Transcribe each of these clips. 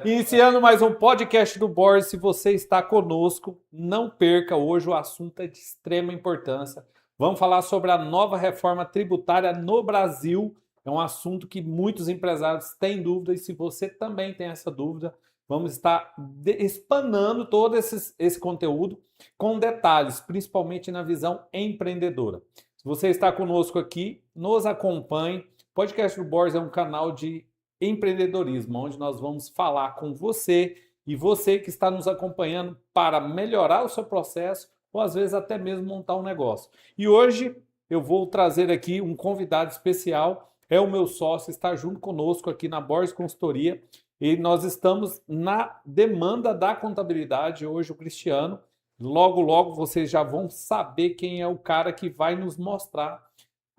Iniciando mais um podcast do Boris. Se você está conosco, não perca. Hoje o assunto é de extrema importância. Vamos falar sobre a nova reforma tributária no Brasil. É um assunto que muitos empresários têm dúvida e se você também tem essa dúvida, vamos estar explanando todo esse conteúdo com detalhes, principalmente na visão empreendedora. Se você está conosco aqui, nos acompanhe. O podcast do Boris é um canal de empreendedorismo, onde nós vamos falar com você e você que está nos acompanhando para melhorar o seu processo ou às vezes até mesmo montar um negócio. E hoje eu vou trazer aqui um convidado especial, é o meu sócio, está junto conosco aqui na Boris Consultoria e nós estamos na demanda da contabilidade, hoje o Cristiano. Logo, logo vocês já vão saber quem é o cara que vai nos mostrar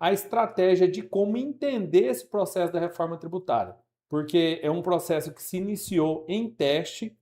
a estratégia de como entender esse processo da reforma tributária. Porque é um processo que se iniciou em teste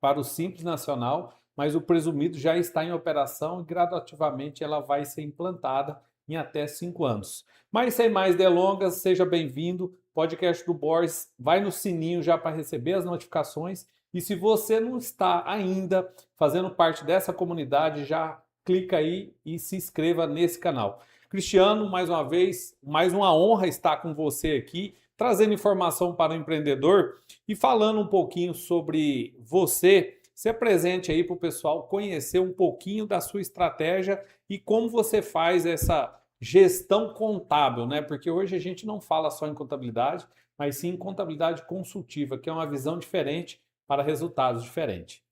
para o Simples Nacional, mas o presumido já está em operação e gradativamente ela vai ser implantada em até 5 anos. Mas sem mais delongas, seja bem-vindo. Podcast do Boris, vai no sininho já para receber as notificações. E se você não está ainda fazendo parte dessa comunidade, já clica aí e se inscreva nesse canal. Cristiano, mais uma vez, mais uma honra estar com você aqui, trazendo informação para o empreendedor e falando um pouquinho sobre você. Se apresente aí para o pessoal conhecer um pouquinho da sua estratégia e como você faz essa gestão contábil, né? Porque hoje a gente não fala só em contabilidade, mas sim em contabilidade consultiva, que é uma visão diferente para resultados diferentes.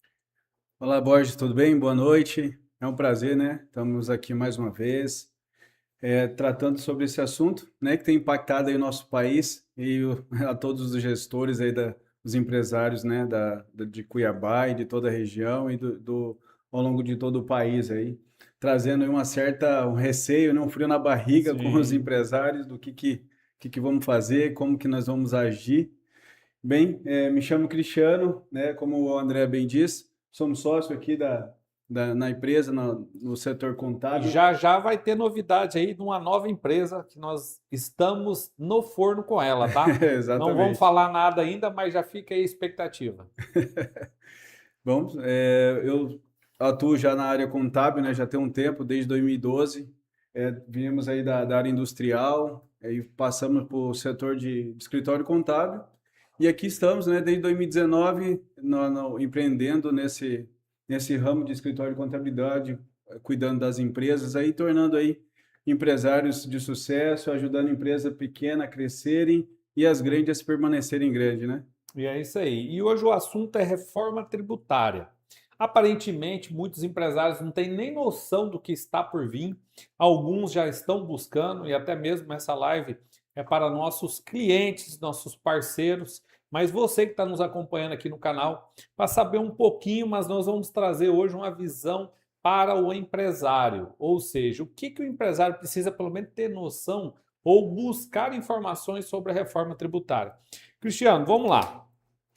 Olá, Borges, tudo bem? Boa noite. É um prazer, né? Estamos aqui mais uma vez, tratando sobre esse assunto, né, que tem impactado aí o nosso país e a todos os gestores aí dos empresários, né, de Cuiabá e de toda a região e ao longo de todo o país aí, trazendo aí um receio, né, um frio na barriga com os Sim. empresários do que vamos fazer, como que nós vamos agir. Bem, me chamo Cristiano, né? Como o André bem disse, somos sócio aqui na empresa, no setor E contábil. já já vai ter novidade aí de uma nova empresa que nós estamos no forno com ela, tá? Não vamos Exatamente. falar nada ainda, mas já fica aí a expectativa. Bom, eu atuo já na área contábil, né? Já tem um tempo, desde 2012. Viemos aí da área industrial, aí passamos para o setor de escritório contábil. E aqui estamos, né? Desde 2019, empreendendo nesse ramo de escritório de contabilidade, cuidando das empresas, aí tornando aí empresários de sucesso, ajudando a empresa pequena a crescerem e as grandes a permanecerem grandes, né? E é isso aí. E hoje o assunto é reforma tributária. Aparentemente, muitos empresários não têm nem noção do que está por vir. Alguns já estão buscando, e até mesmo essa live é para nossos clientes, nossos parceiros. Mas você que está nos acompanhando aqui no canal, para saber um pouquinho, mas nós vamos trazer hoje uma visão para o empresário. Ou seja, o que o empresário precisa pelo menos ter noção ou buscar informações sobre a reforma tributária. Cristiano, vamos lá.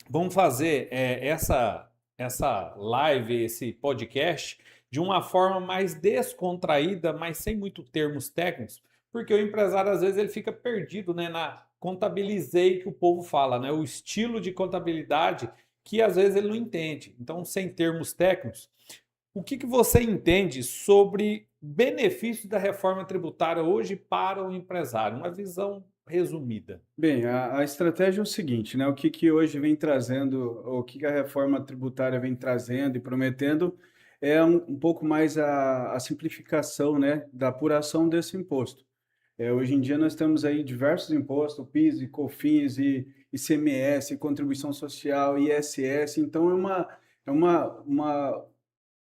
Vamos fazer essa live, esse podcast, de uma forma mais descontraída, mas sem muito termos técnicos, porque o empresário, às vezes, ele fica perdido, né, na contabilizei que o povo fala, né, o estilo de contabilidade que, às vezes, ele não entende. Então, sem termos técnicos, o que você entende sobre benefícios da reforma tributária hoje para o empresário? Uma visão resumida. Bem, a estratégia é o seguinte, né? O que hoje vem trazendo, o que a reforma tributária vem trazendo e prometendo é um pouco mais a simplificação, né, da apuração desse imposto. Hoje em dia nós temos aí diversos impostos, PIS, e COFINS, e ICMS, contribuição social, ISS, então é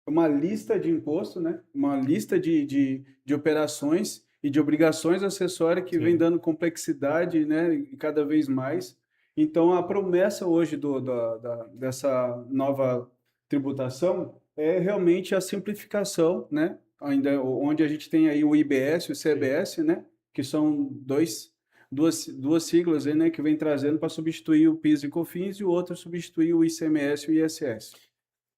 uma lista de imposto, né? Uma lista de operações e de obrigações acessórias que vem Sim. dando complexidade, né? E cada vez mais. Então, a promessa hoje dessa nova tributação é realmente a simplificação, né? Ainda onde a gente tem aí o IBS e o CBS, né? Que são duas siglas aí, né? Que vem trazendo para substituir o PIS e COFINS e o outro substituir o ICMS e o ISS.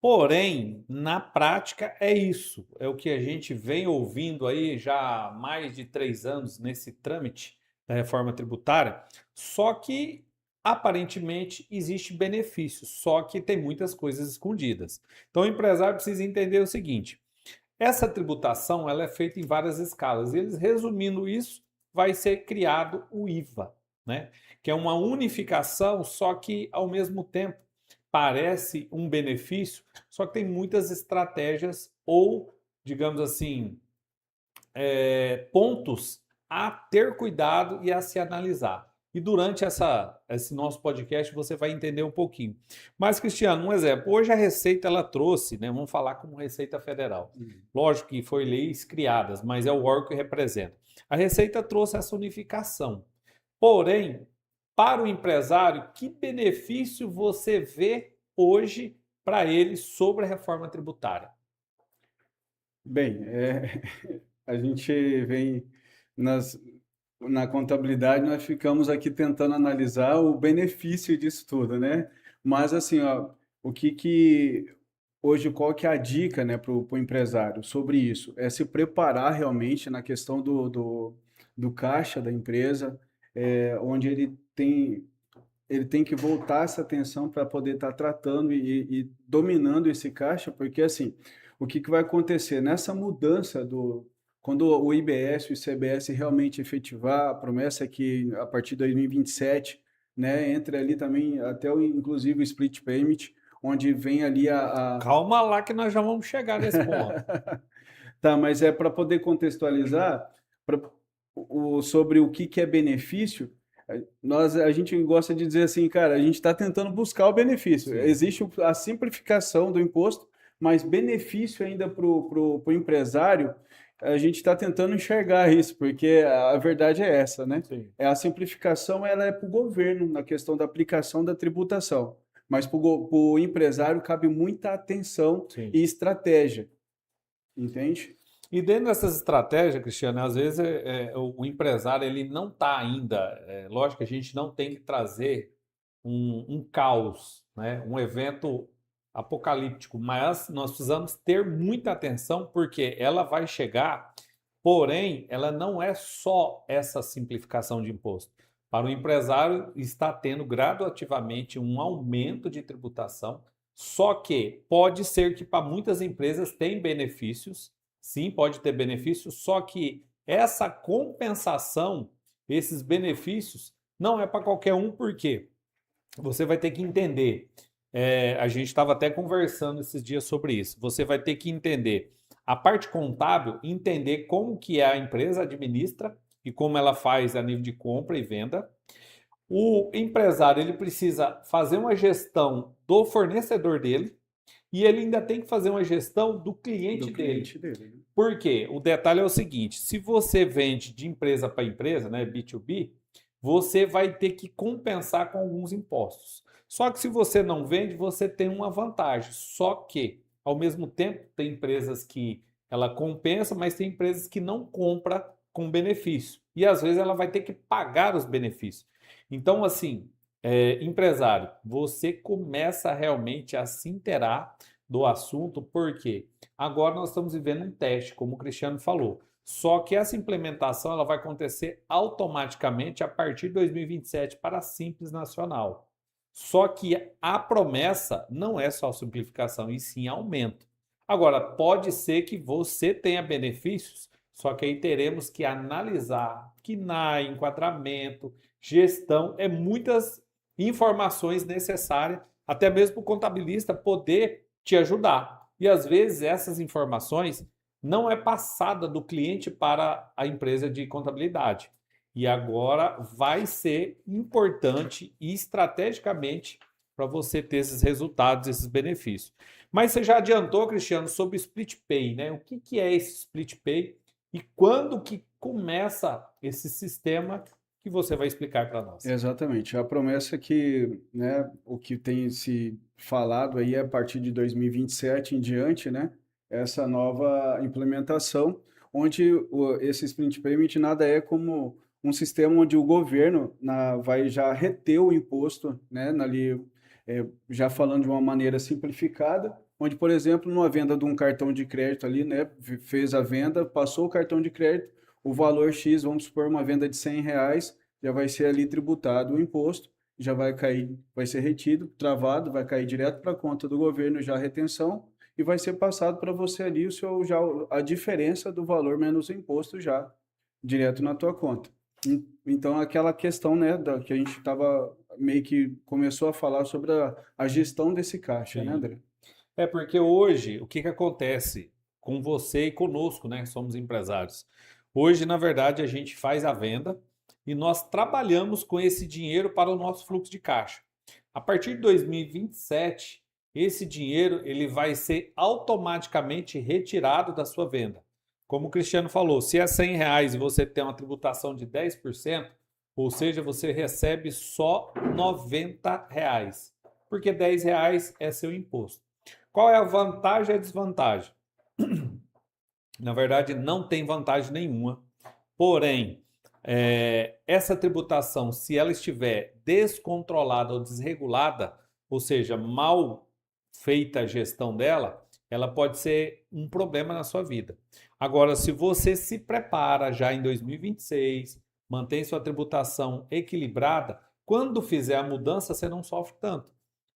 Porém, na prática é isso. É o que a gente vem ouvindo aí já há mais de 3 anos nesse trâmite da reforma tributária. Só que aparentemente existe benefício, só que tem muitas coisas escondidas. Então o empresário precisa entender o seguinte: essa tributação ela é feita em várias escalas. E eles, resumindo isso, vai ser criado o IVA, né? Que é uma unificação, só que ao mesmo tempo parece um benefício, só que tem muitas estratégias ou, digamos assim, pontos a ter cuidado e a se analisar. E durante esse nosso podcast você vai entender um pouquinho. Mas, Cristiano, um exemplo. Hoje a Receita ela trouxe, né? Vamos falar como Receita Federal. Lógico que foi leis criadas, mas é o órgão que representa. A Receita trouxe essa unificação. Porém, para o empresário, que benefício você vê hoje para ele sobre a reforma tributária? Bem, a gente vem na contabilidade, nós ficamos aqui tentando analisar o benefício disso tudo, né? Mas assim, ó, o que hoje, qual que é a dica, né, para o empresário sobre isso? É se preparar realmente na questão do caixa da empresa, onde ele tem que voltar essa atenção para poder estar tratando e dominando esse caixa, porque assim, o que vai acontecer nessa mudança quando o IBS e o ICBS realmente efetivar, a promessa é que a partir de 2027, né, entre ali também até inclusive o split payment, onde vem ali Calma lá que nós já vamos chegar nesse ponto. Tá, mas é para poder contextualizar pra, sobre o que é benefício. A gente gosta de dizer assim, cara, a gente está tentando buscar o benefício. Sim. Existe a simplificação do imposto, mas benefício ainda para o empresário, a gente está tentando enxergar isso, porque a verdade é essa, né? Sim. A simplificação ela é para o governo na questão da aplicação da tributação, mas para o empresário cabe muita atenção Sim. e estratégia, entende? E dentro dessas estratégias, Cristiano, às vezes o empresário ele não está ainda. Lógico que a gente não tem que trazer um caos, né? Um evento apocalíptico, mas nós precisamos ter muita atenção porque ela vai chegar, porém, ela não é só essa simplificação de imposto. Para o empresário, está tendo gradativamente um aumento de tributação, só que pode ser que para muitas empresas tem benefícios. Sim, pode ter benefícios, só que essa compensação, esses benefícios, não é para qualquer um, porque você vai ter que entender. A gente estava até conversando esses dias sobre isso. Você vai ter que entender a parte contábil, entender como que a empresa administra e como ela faz a nível de compra e venda. O empresário ele precisa fazer uma gestão do fornecedor dele e ele ainda tem que fazer uma gestão do cliente dele. Por quê? O detalhe é o seguinte: se você vende de empresa para empresa, né, B2B, você vai ter que compensar com alguns impostos. Só que se você não vende, você tem uma vantagem. Só que, ao mesmo tempo, tem empresas que ela compensa, mas tem empresas que não compra com benefício. E às vezes ela vai ter que pagar os benefícios. Então, assim, empresário, você começa realmente a se inteirar do assunto, porque agora nós estamos vivendo um teste, como o Cristiano falou. Só que essa implementação ela vai acontecer automaticamente a partir de 2027 para a Simples Nacional. Só que a promessa não é só simplificação, e sim aumento. Agora, pode ser que você tenha benefícios, só que aí teremos que analisar KNAI, enquadramento, gestão, muitas informações necessárias, até mesmo para o contabilista poder te ajudar. E às vezes essas informações não é passada do cliente para a empresa de contabilidade. E agora vai ser importante e estrategicamente para você ter esses resultados, esses benefícios. Mas você já adiantou, Cristiano, sobre o Split Pay, né? O que é esse Split Pay e quando que começa esse sistema que você vai explicar para nós? Exatamente. A promessa é que, né, o que tem se falado aí é a partir de 2027 em diante, né, essa nova implementação, onde esse Sprint Payment nada é como um sistema onde o governo vai já reter o imposto, né, ali, já falando de uma maneira simplificada, onde, por exemplo, numa venda de um cartão de crédito ali, né, fez a venda, passou o cartão de crédito, o valor X, vamos supor uma venda de R$ 100, já vai ser ali tributado o imposto, já vai cair, vai ser retido, travado, vai cair direto para a conta do governo já a retenção e vai ser passado para você ali o seu já a diferença do valor menos o imposto já direto na tua conta. Então aquela questão, né, que a gente estava meio que começou a falar sobre a gestão desse caixa, né, Sim. André? É porque hoje, o que que acontece com você e conosco, né, que somos empresários? Hoje, na verdade, a gente faz a venda e nós trabalhamos com esse dinheiro para o nosso fluxo de caixa. A partir de 2027, esse dinheiro ele vai ser automaticamente retirado da sua venda. Como o Cristiano falou, se é R$ 100 e você tem uma tributação de 10%, ou seja, você recebe só R$ 90, porque R$ 10 é seu imposto. Qual é a vantagem e a desvantagem? Na verdade, não tem vantagem nenhuma. Porém, essa tributação, se ela estiver descontrolada ou desregulada, ou seja, mal feita a gestão dela, ela pode ser um problema na sua vida. Agora, se você se prepara já em 2026, mantém sua tributação equilibrada, quando fizer a mudança, você não sofre tanto,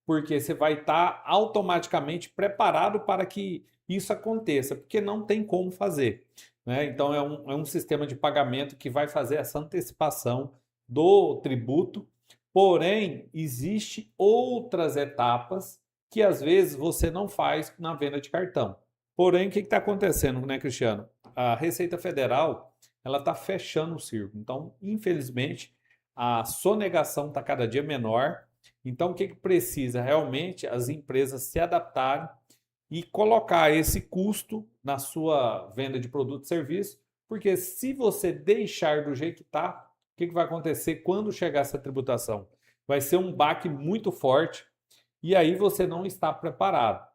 porque você vai estar automaticamente preparado para que isso aconteça, porque não tem como fazer, né? Então, é um sistema de pagamento que vai fazer essa antecipação do tributo, porém, existe outras etapas que às vezes você não faz na venda de cartão. Porém, o que está acontecendo, né, Cristiano? A Receita Federal, ela está fechando o círculo. Então, infelizmente, a sonegação está cada dia menor. Então, o que precisa? Realmente as empresas se adaptarem e colocar esse custo na sua venda de produto e serviço, porque se você deixar do jeito que está, o que vai acontecer quando chegar essa tributação? Vai ser um baque muito forte e aí você não está preparado.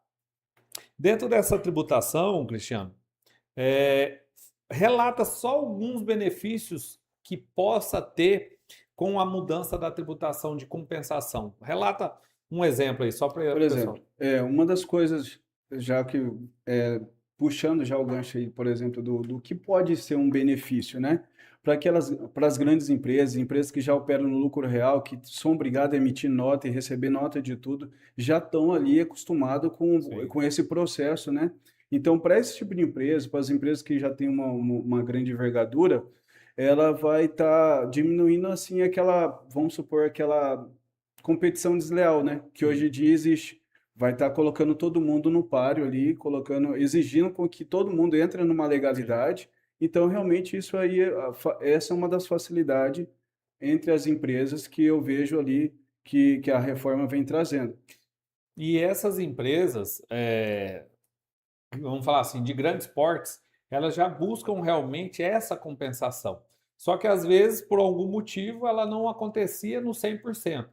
Dentro dessa tributação, Cristiano, é, relata só alguns benefícios que possa ter com a mudança da tributação de compensação. Relata um exemplo aí, só para Por o pessoal. exemplo, uma das coisas, já que puxando já o gancho aí, por exemplo, do que pode ser um benefício, né? Para as grandes empresas, empresas que já operam no lucro real, que são obrigadas a emitir nota e receber nota de tudo, já estão ali acostumados Sim, com esse processo, né? Então, para esse tipo de empresa, para as empresas que já têm uma grande envergadura, ela vai estar diminuindo, assim, vamos supor, aquela competição desleal, né? Que sim. hoje em dia existe. Vai estar colocando todo mundo no páreo ali, exigindo com que todo mundo entre numa Sim. legalidade. Então, realmente, isso aí, essa é uma das facilidades entre as empresas que eu vejo ali que a reforma vem trazendo. E essas empresas, vamos falar assim, de grandes portes, elas já buscam realmente essa compensação. Só que às vezes, por algum motivo, ela não acontecia no 100%.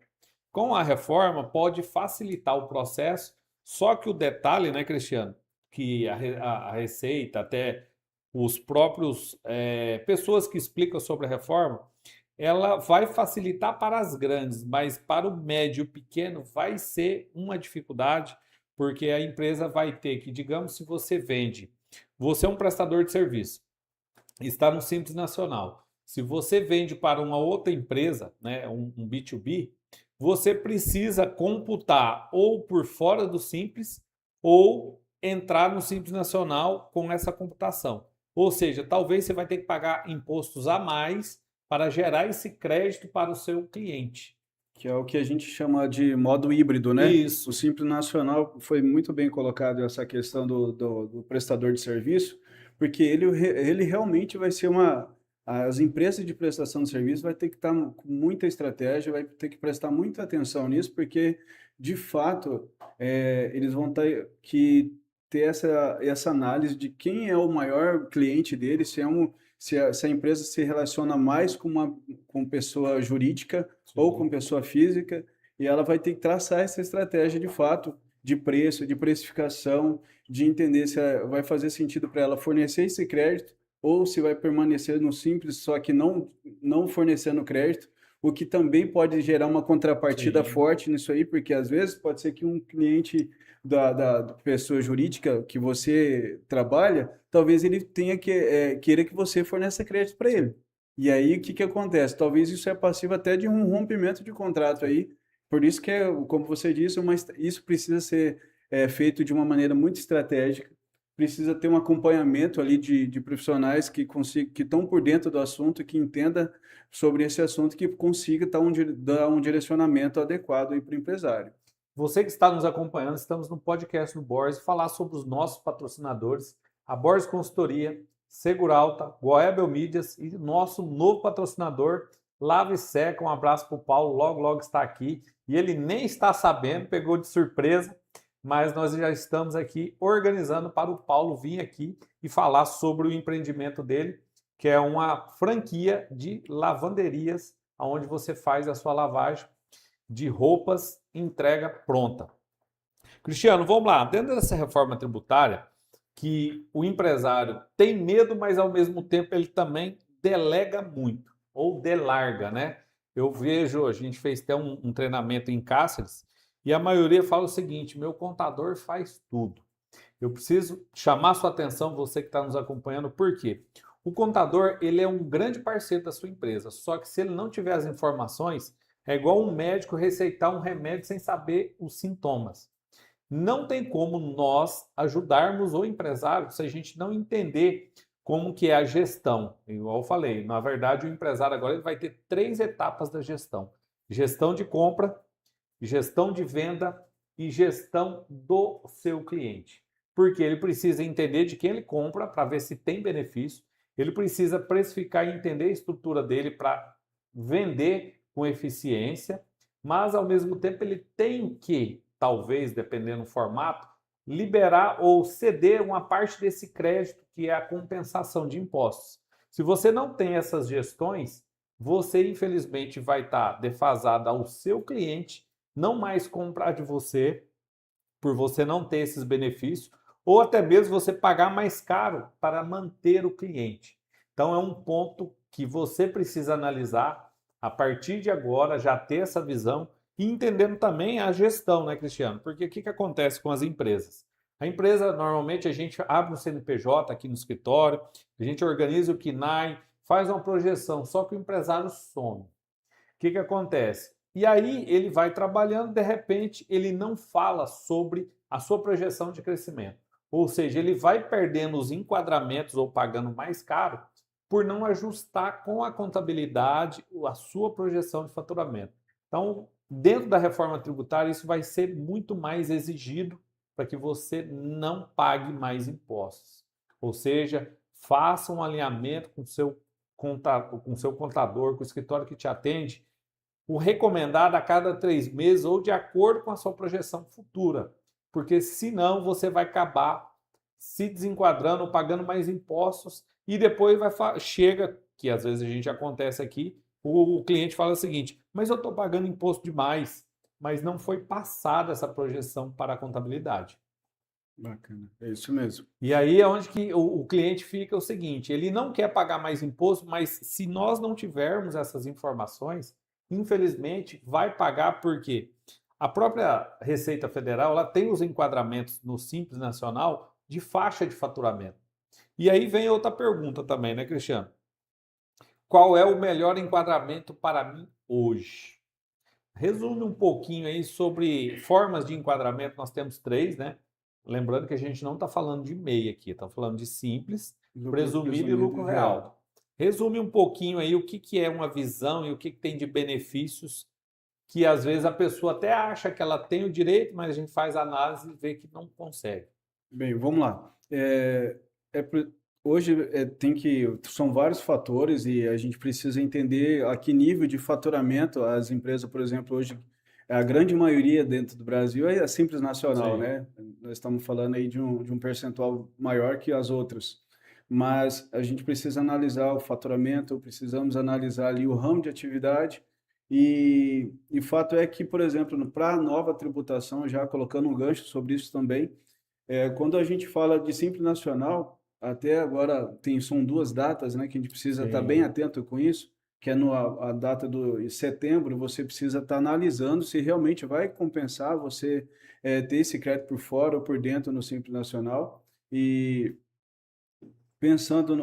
Com a reforma, pode facilitar o processo, só que o detalhe, né, Cristiano, que a Receita, até os próprios pessoas que explicam sobre a reforma, ela vai facilitar para as grandes, mas para o médio e pequeno vai ser uma dificuldade, porque a empresa vai ter que, digamos, se você vende, você é um prestador de serviço, está no Simples Nacional. Se você vende para uma outra empresa, né, um B2B, você precisa computar ou por fora do Simples ou entrar no Simples Nacional com essa computação. Ou seja, talvez você vai ter que pagar impostos a mais para gerar esse crédito para o seu cliente. Que é o que a gente chama de modo híbrido, né? O Isso. Simples Nacional foi muito bem colocado essa questão do prestador de serviço, porque ele realmente vai ser as empresas de prestação de serviço vai ter que estar com muita estratégia, vai ter que prestar muita atenção nisso, porque, de fato, eles vão ter que ter essa análise de quem é o maior cliente deles, se a empresa se relaciona mais com pessoa jurídica ou Sim. com pessoa física, e ela vai ter que traçar essa estratégia de fato, de preço, de precificação, de entender se vai fazer sentido para ela fornecer esse crédito ou se vai permanecer no simples, só que não fornecendo crédito, o que também pode gerar uma contrapartida Sim. forte nisso aí, porque às vezes pode ser que um cliente da pessoa jurídica que você trabalha, talvez ele tenha queira que você forneça crédito para Sim. ele. E aí, o que que acontece? Talvez isso é passivo até de um rompimento de contrato aí. Por isso que, como você disse, isso precisa ser feito de uma maneira muito estratégica. Precisa ter um acompanhamento ali de profissionais que estão por dentro do assunto, que entenda sobre esse assunto, que consiga dar um direcionamento adequado aí para o empresário. Você que está nos acompanhando, estamos no podcast do Bors, falar sobre os nossos patrocinadores, a Bors Consultoria, Seguralta, Goebel Mídias e nosso novo patrocinador, Lava e Seca. Um abraço para o Paulo, logo, logo está aqui. E ele nem está sabendo, pegou de surpresa, mas nós já estamos aqui organizando para o Paulo vir aqui e falar sobre o empreendimento dele, que é uma franquia de lavanderias, onde você faz a sua lavagem de roupas entrega pronta. Cristiano, vamos lá. Dentro dessa reforma tributária, que o empresário tem medo, mas ao mesmo tempo ele também delega muito, ou delarga, né? Eu vejo, a gente fez até um treinamento em Cáceres, e a maioria fala o seguinte: meu contador faz tudo. Eu preciso chamar sua atenção, você que está nos acompanhando, por quê? O contador, ele é um grande parceiro da sua empresa, só que se ele não tiver as informações, é igual um médico receitar um remédio sem saber os sintomas. Não tem como nós ajudarmos o empresário se a gente não entender como que é a gestão. Igual eu falei, na verdade o empresário agora ele vai ter 3 etapas da gestão: gestão de compra, gestão de venda e gestão do seu cliente. Porque ele precisa entender de quem ele compra para ver se tem benefício, ele precisa precificar e entender a estrutura dele para vender com eficiência, mas ao mesmo tempo ele tem que, talvez, dependendo do formato, liberar ou ceder uma parte desse crédito que é a compensação de impostos. Se você não tem essas gestões, você infelizmente vai estar defasado ao seu cliente não mais comprar de você por você não ter esses benefícios, ou até mesmo você pagar mais caro para manter o cliente. Então é um ponto que você precisa analisar a partir de agora, já ter essa visão e entendendo também a gestão, né, Cristiano? Porque o que acontece com as empresas? A empresa, normalmente, a gente abre um CNPJ aqui no escritório, a gente organiza o KNAI, faz uma projeção, só que o empresário some. O que acontece? E aí ele vai trabalhando, de repente ele não fala sobre a sua projeção de crescimento. Ou seja, ele vai perdendo os enquadramentos ou pagando mais caro por não ajustar com a contabilidade a sua projeção de faturamento. Então, dentro da reforma tributária, isso vai ser muito mais exigido para que você não pague mais impostos. Ou seja, faça um alinhamento com o seu contador, com o escritório que te atende, o recomendado a cada 3 meses ou de acordo com a sua projeção futura, porque senão você vai acabar se desenquadrando, pagando mais impostos e depois chega, que às vezes a gente acontece aqui, o cliente fala o seguinte: mas eu estou pagando imposto demais, mas não foi passada essa projeção para a contabilidade. Bacana, é isso mesmo. E aí é onde que o cliente fica o seguinte: ele não quer pagar mais imposto, mas se nós não tivermos essas informações, infelizmente vai pagar, porque a própria Receita Federal ela tem os enquadramentos no Simples Nacional de faixa de faturamento. E aí vem outra pergunta também, né, Cristiano? Qual é o melhor enquadramento para mim hoje? Resume um pouquinho aí sobre formas de enquadramento. Nós temos 3, né? Lembrando que a gente não está falando de MEI aqui, está falando de simples, presumido e lucro real. Resume um pouquinho aí o que é uma visão e o que tem de benefícios, que às vezes a pessoa até acha que ela tem o direito, mas a gente faz análise e vê que não consegue. Bem, vamos lá. Hoje são vários fatores e a gente precisa entender a que nível de faturamento as empresas, por exemplo, hoje, a grande maioria dentro do Brasil é a Simples Nacional, Sim. né? Nós estamos falando aí de um percentual maior que as outras. Mas a gente precisa analisar o faturamento, precisamos analisar ali o ramo de atividade e fato é que, por exemplo, para a nova tributação, já colocando um gancho sobre isso também, quando a gente fala de Simples Nacional, até agora são 2 datas, né, que a gente precisa estar bem Sim. atento com isso, que é a data de setembro, você precisa estar analisando se realmente vai compensar você ter esse crédito por fora ou por dentro no Simples Nacional. E pensando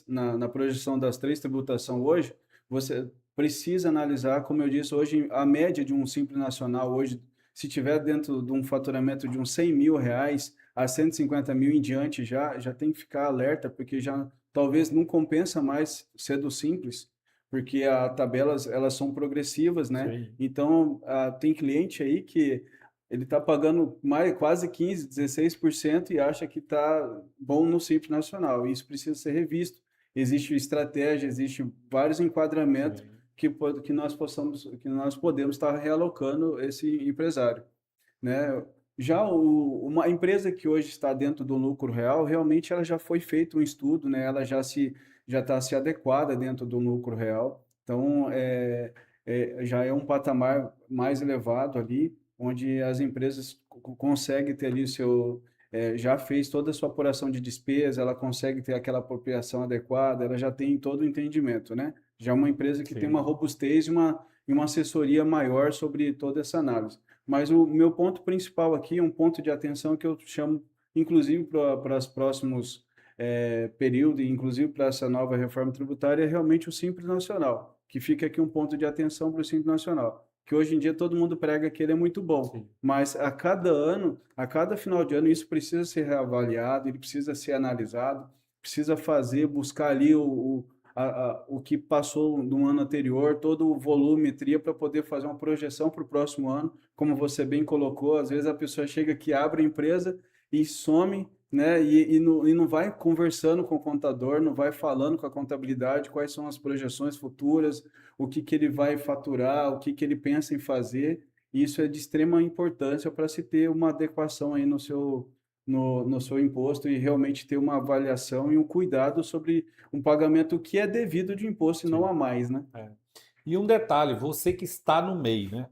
na projeção das três tributações hoje, você precisa analisar, como eu disse, hoje a média de um Simples Nacional hoje, se tiver dentro de um faturamento de uns R$ 100.000 a 150 mil em diante, já tem que ficar alerta, porque já talvez não compensa mais ser do Simples, porque as tabelas elas são progressivas, né? Sim. Então, tem cliente aí que ele está pagando quase 15, 16% e acha que está bom no Simples Nacional. Isso precisa ser revisto. Existe estratégia, existe vários enquadramentos Sim. que nós podemos estar realocando esse empresário, né? Já uma empresa que hoje está dentro do lucro real, realmente ela já foi feito um estudo, né? Ela já está se adequada dentro do lucro real. Então, já é um patamar mais elevado ali, onde as empresas conseguem ter ali já fez toda a sua apuração de despesa, ela consegue ter aquela apropriação adequada, ela já tem todo o entendimento, né? Já é uma empresa que tem uma Sim. robustez e uma assessoria maior sobre toda essa análise. Mas o meu ponto principal aqui, um ponto de atenção que eu chamo, inclusive, para os próximos períodos, e inclusive para essa nova reforma tributária, é realmente o Simples Nacional, que fica aqui um ponto de atenção para o Simples Nacional, que hoje em dia todo mundo prega que ele é muito bom, Sim. mas a cada ano, a cada final de ano, isso precisa ser reavaliado, ele precisa ser analisado, precisa buscar ali o que passou no ano anterior, todo o volumetria para poder fazer uma projeção para o próximo ano. Como você bem colocou, às vezes a pessoa chega aqui, abre a empresa e some, né? E não vai conversando com o contador, não vai falando com a contabilidade quais são as projeções futuras, o que ele vai faturar, o que ele pensa em fazer. E isso é de extrema importância para se ter uma adequação aí no seu imposto e realmente ter uma avaliação e um cuidado sobre um pagamento que é devido de imposto e não Sim. a mais, né? É. E um detalhe, você que está no MEI, né?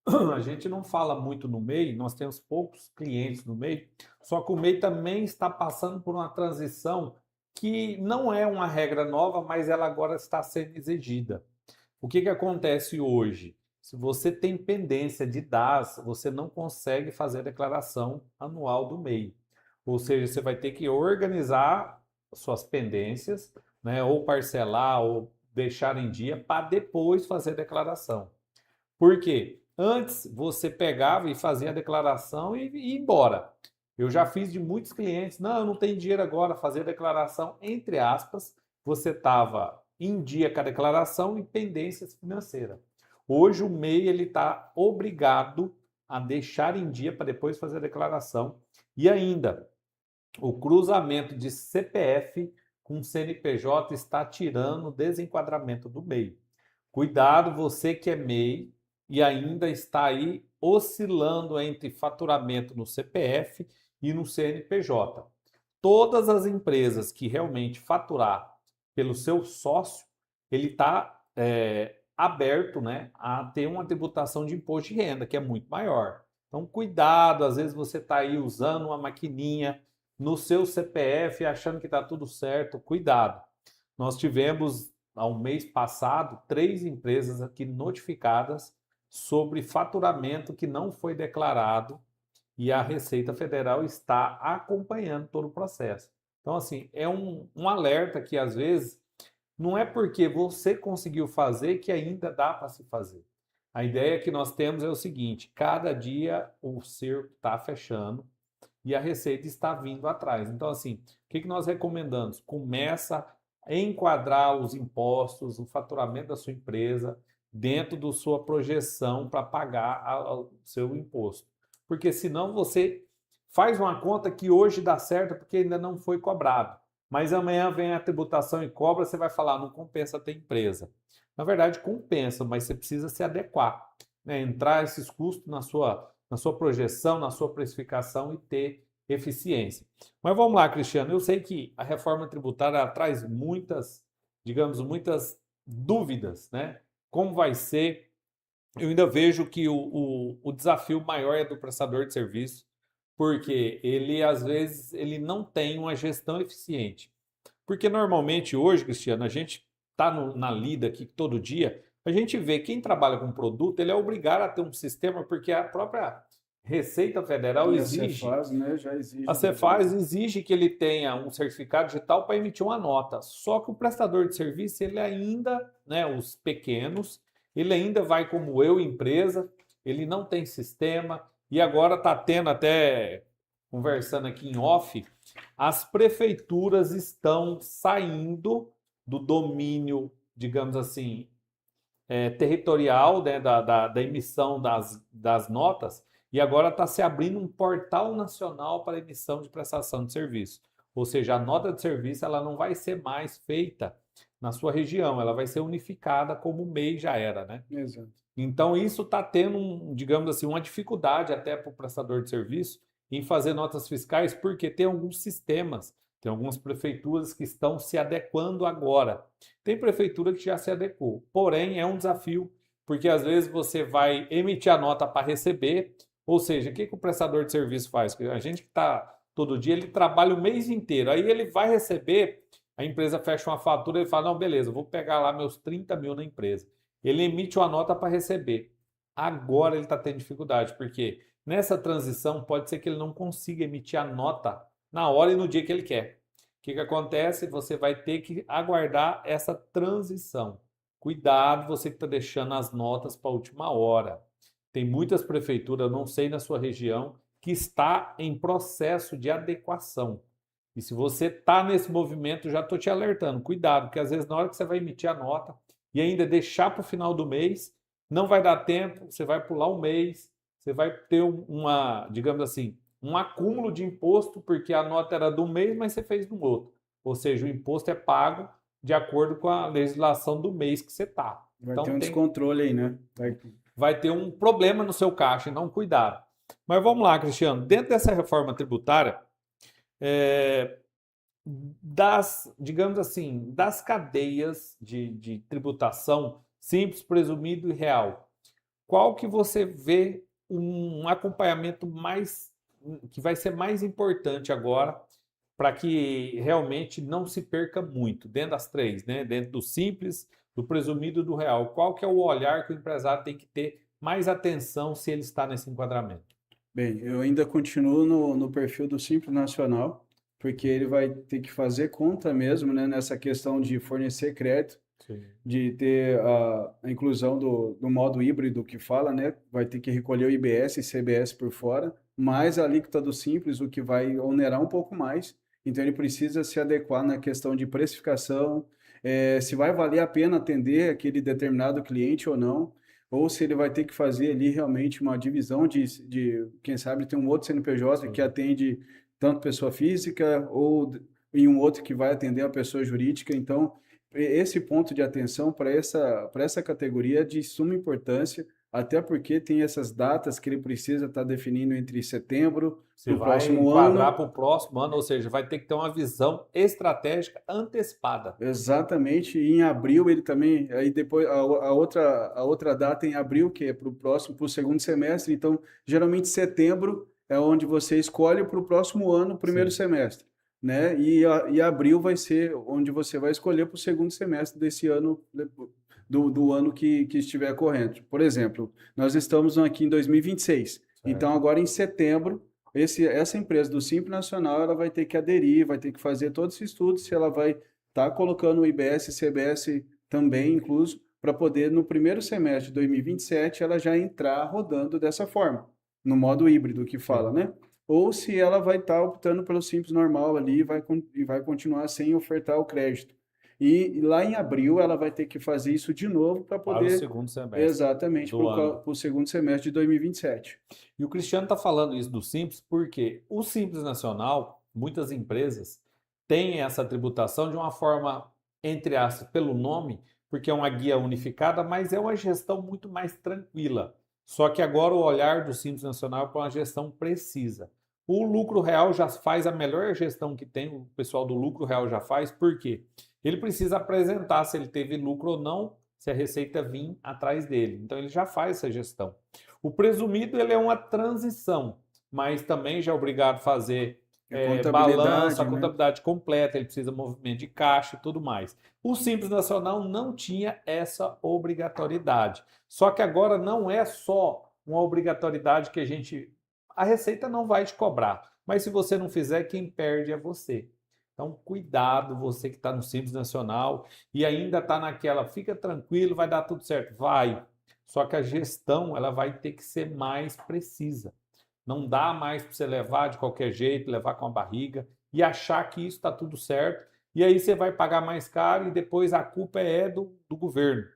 A gente não fala muito no MEI, nós temos poucos clientes no MEI, só que o MEI também está passando por uma transição que não é uma regra nova, mas ela agora está sendo exigida. O que acontece hoje? Se você tem pendência de DAS, você não consegue fazer a declaração anual do MEI. Ou seja, você vai ter que organizar suas pendências, né, ou parcelar, ou deixar em dia para depois fazer a declaração. Por quê? Antes você pegava e fazia a declaração e ia embora. Eu já fiz de muitos clientes, não, eu não tenho dinheiro agora, fazer a declaração, entre aspas, você estava em dia com a declaração e pendências financeiras. Hoje o MEI ele está obrigado a deixar em dia para depois fazer a declaração. E ainda, o cruzamento de CPF com CNPJ está tirando o desenquadramento do MEI. Cuidado, você que é MEI e ainda está aí oscilando entre faturamento no CPF e no CNPJ. Todas as empresas que realmente faturar pelo seu sócio, ele está aberto, né, a ter uma tributação de imposto de renda, que é muito maior. Então, cuidado, às vezes você está aí usando uma maquininha no seu CPF achando que está tudo certo, cuidado. Nós tivemos, ao mês passado, 3 empresas aqui notificadas sobre faturamento que não foi declarado e a Receita Federal está acompanhando todo o processo. Então, assim, é um alerta que às vezes não é porque você conseguiu fazer que ainda dá para se fazer. A ideia que nós temos é o seguinte: cada dia o cerco está fechando e a Receita está vindo atrás. Então, assim, o que nós recomendamos? Começa a enquadrar os impostos, o faturamento da sua empresa dentro da sua projeção para pagar o seu imposto. Porque senão você faz uma conta que hoje dá certo porque ainda não foi cobrado. Mas amanhã vem a tributação e cobra, você vai falar, não compensa ter empresa. Na verdade, compensa, mas você precisa se adequar, né? Entrar esses custos na sua projeção, na sua precificação e ter eficiência. Mas vamos lá, Cristiano. Eu sei que a reforma tributária traz muitas, digamos, muitas dúvidas, né? Como vai ser? Eu ainda vejo que o desafio maior é do prestador de serviço, porque ele, às vezes, ele não tem uma gestão eficiente. Porque normalmente hoje, Cristiano, a gente está na lida aqui todo dia, a gente vê quem trabalha com produto, ele é obrigado a ter um sistema, porque a própria Receita Federal E a exige, Cefaz, né, já exige a também. Cefaz exige que ele tenha um certificado digital para emitir uma nota. Só que o prestador de serviço, ele ainda, né, os pequenos, ele ainda vai como eu, empresa, ele não tem sistema, e agora está tendo até, conversando aqui em off, as prefeituras estão saindo do domínio, digamos assim, territorial, né, da emissão das notas, e agora está se abrindo um portal nacional para emissão de prestação de serviço. Ou seja, a nota de serviço ela não vai ser mais feita na sua região, ela vai ser unificada como o MEI já era, né? Exato. Então, isso está tendo, digamos assim, uma dificuldade até para o prestador de serviço em fazer notas fiscais, porque tem alguns sistemas, tem algumas prefeituras que estão se adequando agora. Tem prefeitura que já se adequou, porém é um desafio, porque às vezes você vai emitir a nota para receber, ou seja, o que, que o prestador de serviço faz? A gente que está todo dia, ele trabalha o mês inteiro, aí ele vai receber, a empresa fecha uma fatura e fala, não, beleza, vou pegar lá meus 30 mil na empresa. Ele emite uma nota para receber. Agora ele está tendo dificuldade, porque nessa transição pode ser que ele não consiga emitir a nota na hora e no dia que ele quer. O que, que acontece? Você vai ter que aguardar essa transição. Cuidado, você que está deixando as notas para a última hora. Tem muitas prefeituras, eu não sei na sua região, que está em processo de adequação. E se você está nesse movimento, já estou te alertando. Cuidado, porque às vezes na hora que você vai emitir a nota, e ainda deixar para o final do mês, não vai dar tempo, você vai pular um mês, você vai ter uma, digamos assim, um acúmulo de imposto, porque a nota era de um mês, mas você fez no outro. Ou seja, o imposto é pago de acordo com a legislação do mês que você está. Vai ter Então um descontrole aí, né? vai ter um problema no seu caixa, então cuidado. Mas vamos lá, Cristiano, dentro dessa reforma tributária, é, digamos assim, das cadeias de tributação simples, presumido e real, qual que você vê um acompanhamento mais que vai ser mais importante agora para que realmente não se perca muito dentro das três, né? Dentro do simples, do presumido e do real. Qual que é o olhar que o empresário tem que ter mais atenção se ele está nesse enquadramento? Bem, eu ainda continuo no perfil do Simples Nacional, porque ele vai ter que fazer conta mesmo, né, nessa questão de fornecer crédito, Sim. de ter a inclusão do modo híbrido que fala, né? Vai ter que recolher o IBS e CBS por fora, mais a alíquota do Simples, o que vai onerar um pouco mais. Então ele precisa se adequar na questão de precificação, se vai valer a pena atender aquele determinado cliente ou não, ou se ele vai ter que fazer ali realmente uma divisão quem sabe, tem um outro CNPJ que Sim. atende tanto pessoa física e um outro que vai atender a pessoa jurídica. Então, esse ponto de atenção para essa categoria é de suma importância, até porque tem essas datas que ele precisa estar definindo entre setembro Você do vai próximo enquadrar ano. para o próximo ano, ou seja, vai ter que ter uma visão estratégica antecipada. Exatamente, e em abril ele também, aí depois a outra data em abril, que é para o próximo, para o segundo semestre, então geralmente setembro é onde você escolhe para o próximo ano, primeiro Sim. semestre, né? E abril vai ser onde você vai escolher para o segundo semestre desse ano, do ano que estiver correndo. Por exemplo, nós estamos aqui em 2026, então Certo. agora em setembro, essa empresa do Simples Nacional, ela vai ter que aderir, vai ter que fazer todo esse estudo, se ela vai tá colocando o IBS e CBS também incluso, para poder, no primeiro semestre de 2027, ela já entrar rodando dessa forma, no modo híbrido que fala, Sim. né? Ou se ela vai estar optando pelo simples normal ali e vai continuar sem ofertar o crédito. E lá em abril ela vai ter que fazer isso de novo para Para o poder, segundo semestre exatamente, do ano. para o segundo semestre de 2027. E o Cristiano está falando isso do Simples porque o Simples Nacional, muitas empresas têm essa tributação de uma forma, entre aspas, pelo nome, porque é uma guia unificada, mas é uma gestão muito mais tranquila. Só que agora o olhar do Simples Nacional é para uma gestão precisa. O lucro real já faz a melhor gestão que tem, o pessoal do lucro real já faz, por quê? Ele precisa apresentar se ele teve lucro ou não, se a receita vir atrás dele. Então ele já faz essa gestão. O presumido ele é uma transição, mas também já é obrigado a fazer A balanço, a contabilidade, né? contabilidade completa, ele precisa de movimento de caixa e tudo mais. O Simples Nacional não tinha essa obrigatoriedade. Só que agora não é só uma obrigatoriedade que a gente a Receita não vai te cobrar. Mas se você não fizer, quem perde é você. Então, cuidado, você que está no Simples Nacional e ainda está naquela, fica tranquilo, vai dar tudo certo. Vai. Só que a gestão, ela vai ter que ser mais precisa. Não dá mais para você levar de qualquer jeito, levar com a barriga e achar que isso está tudo certo. E aí você vai pagar mais caro e depois a culpa é do governo.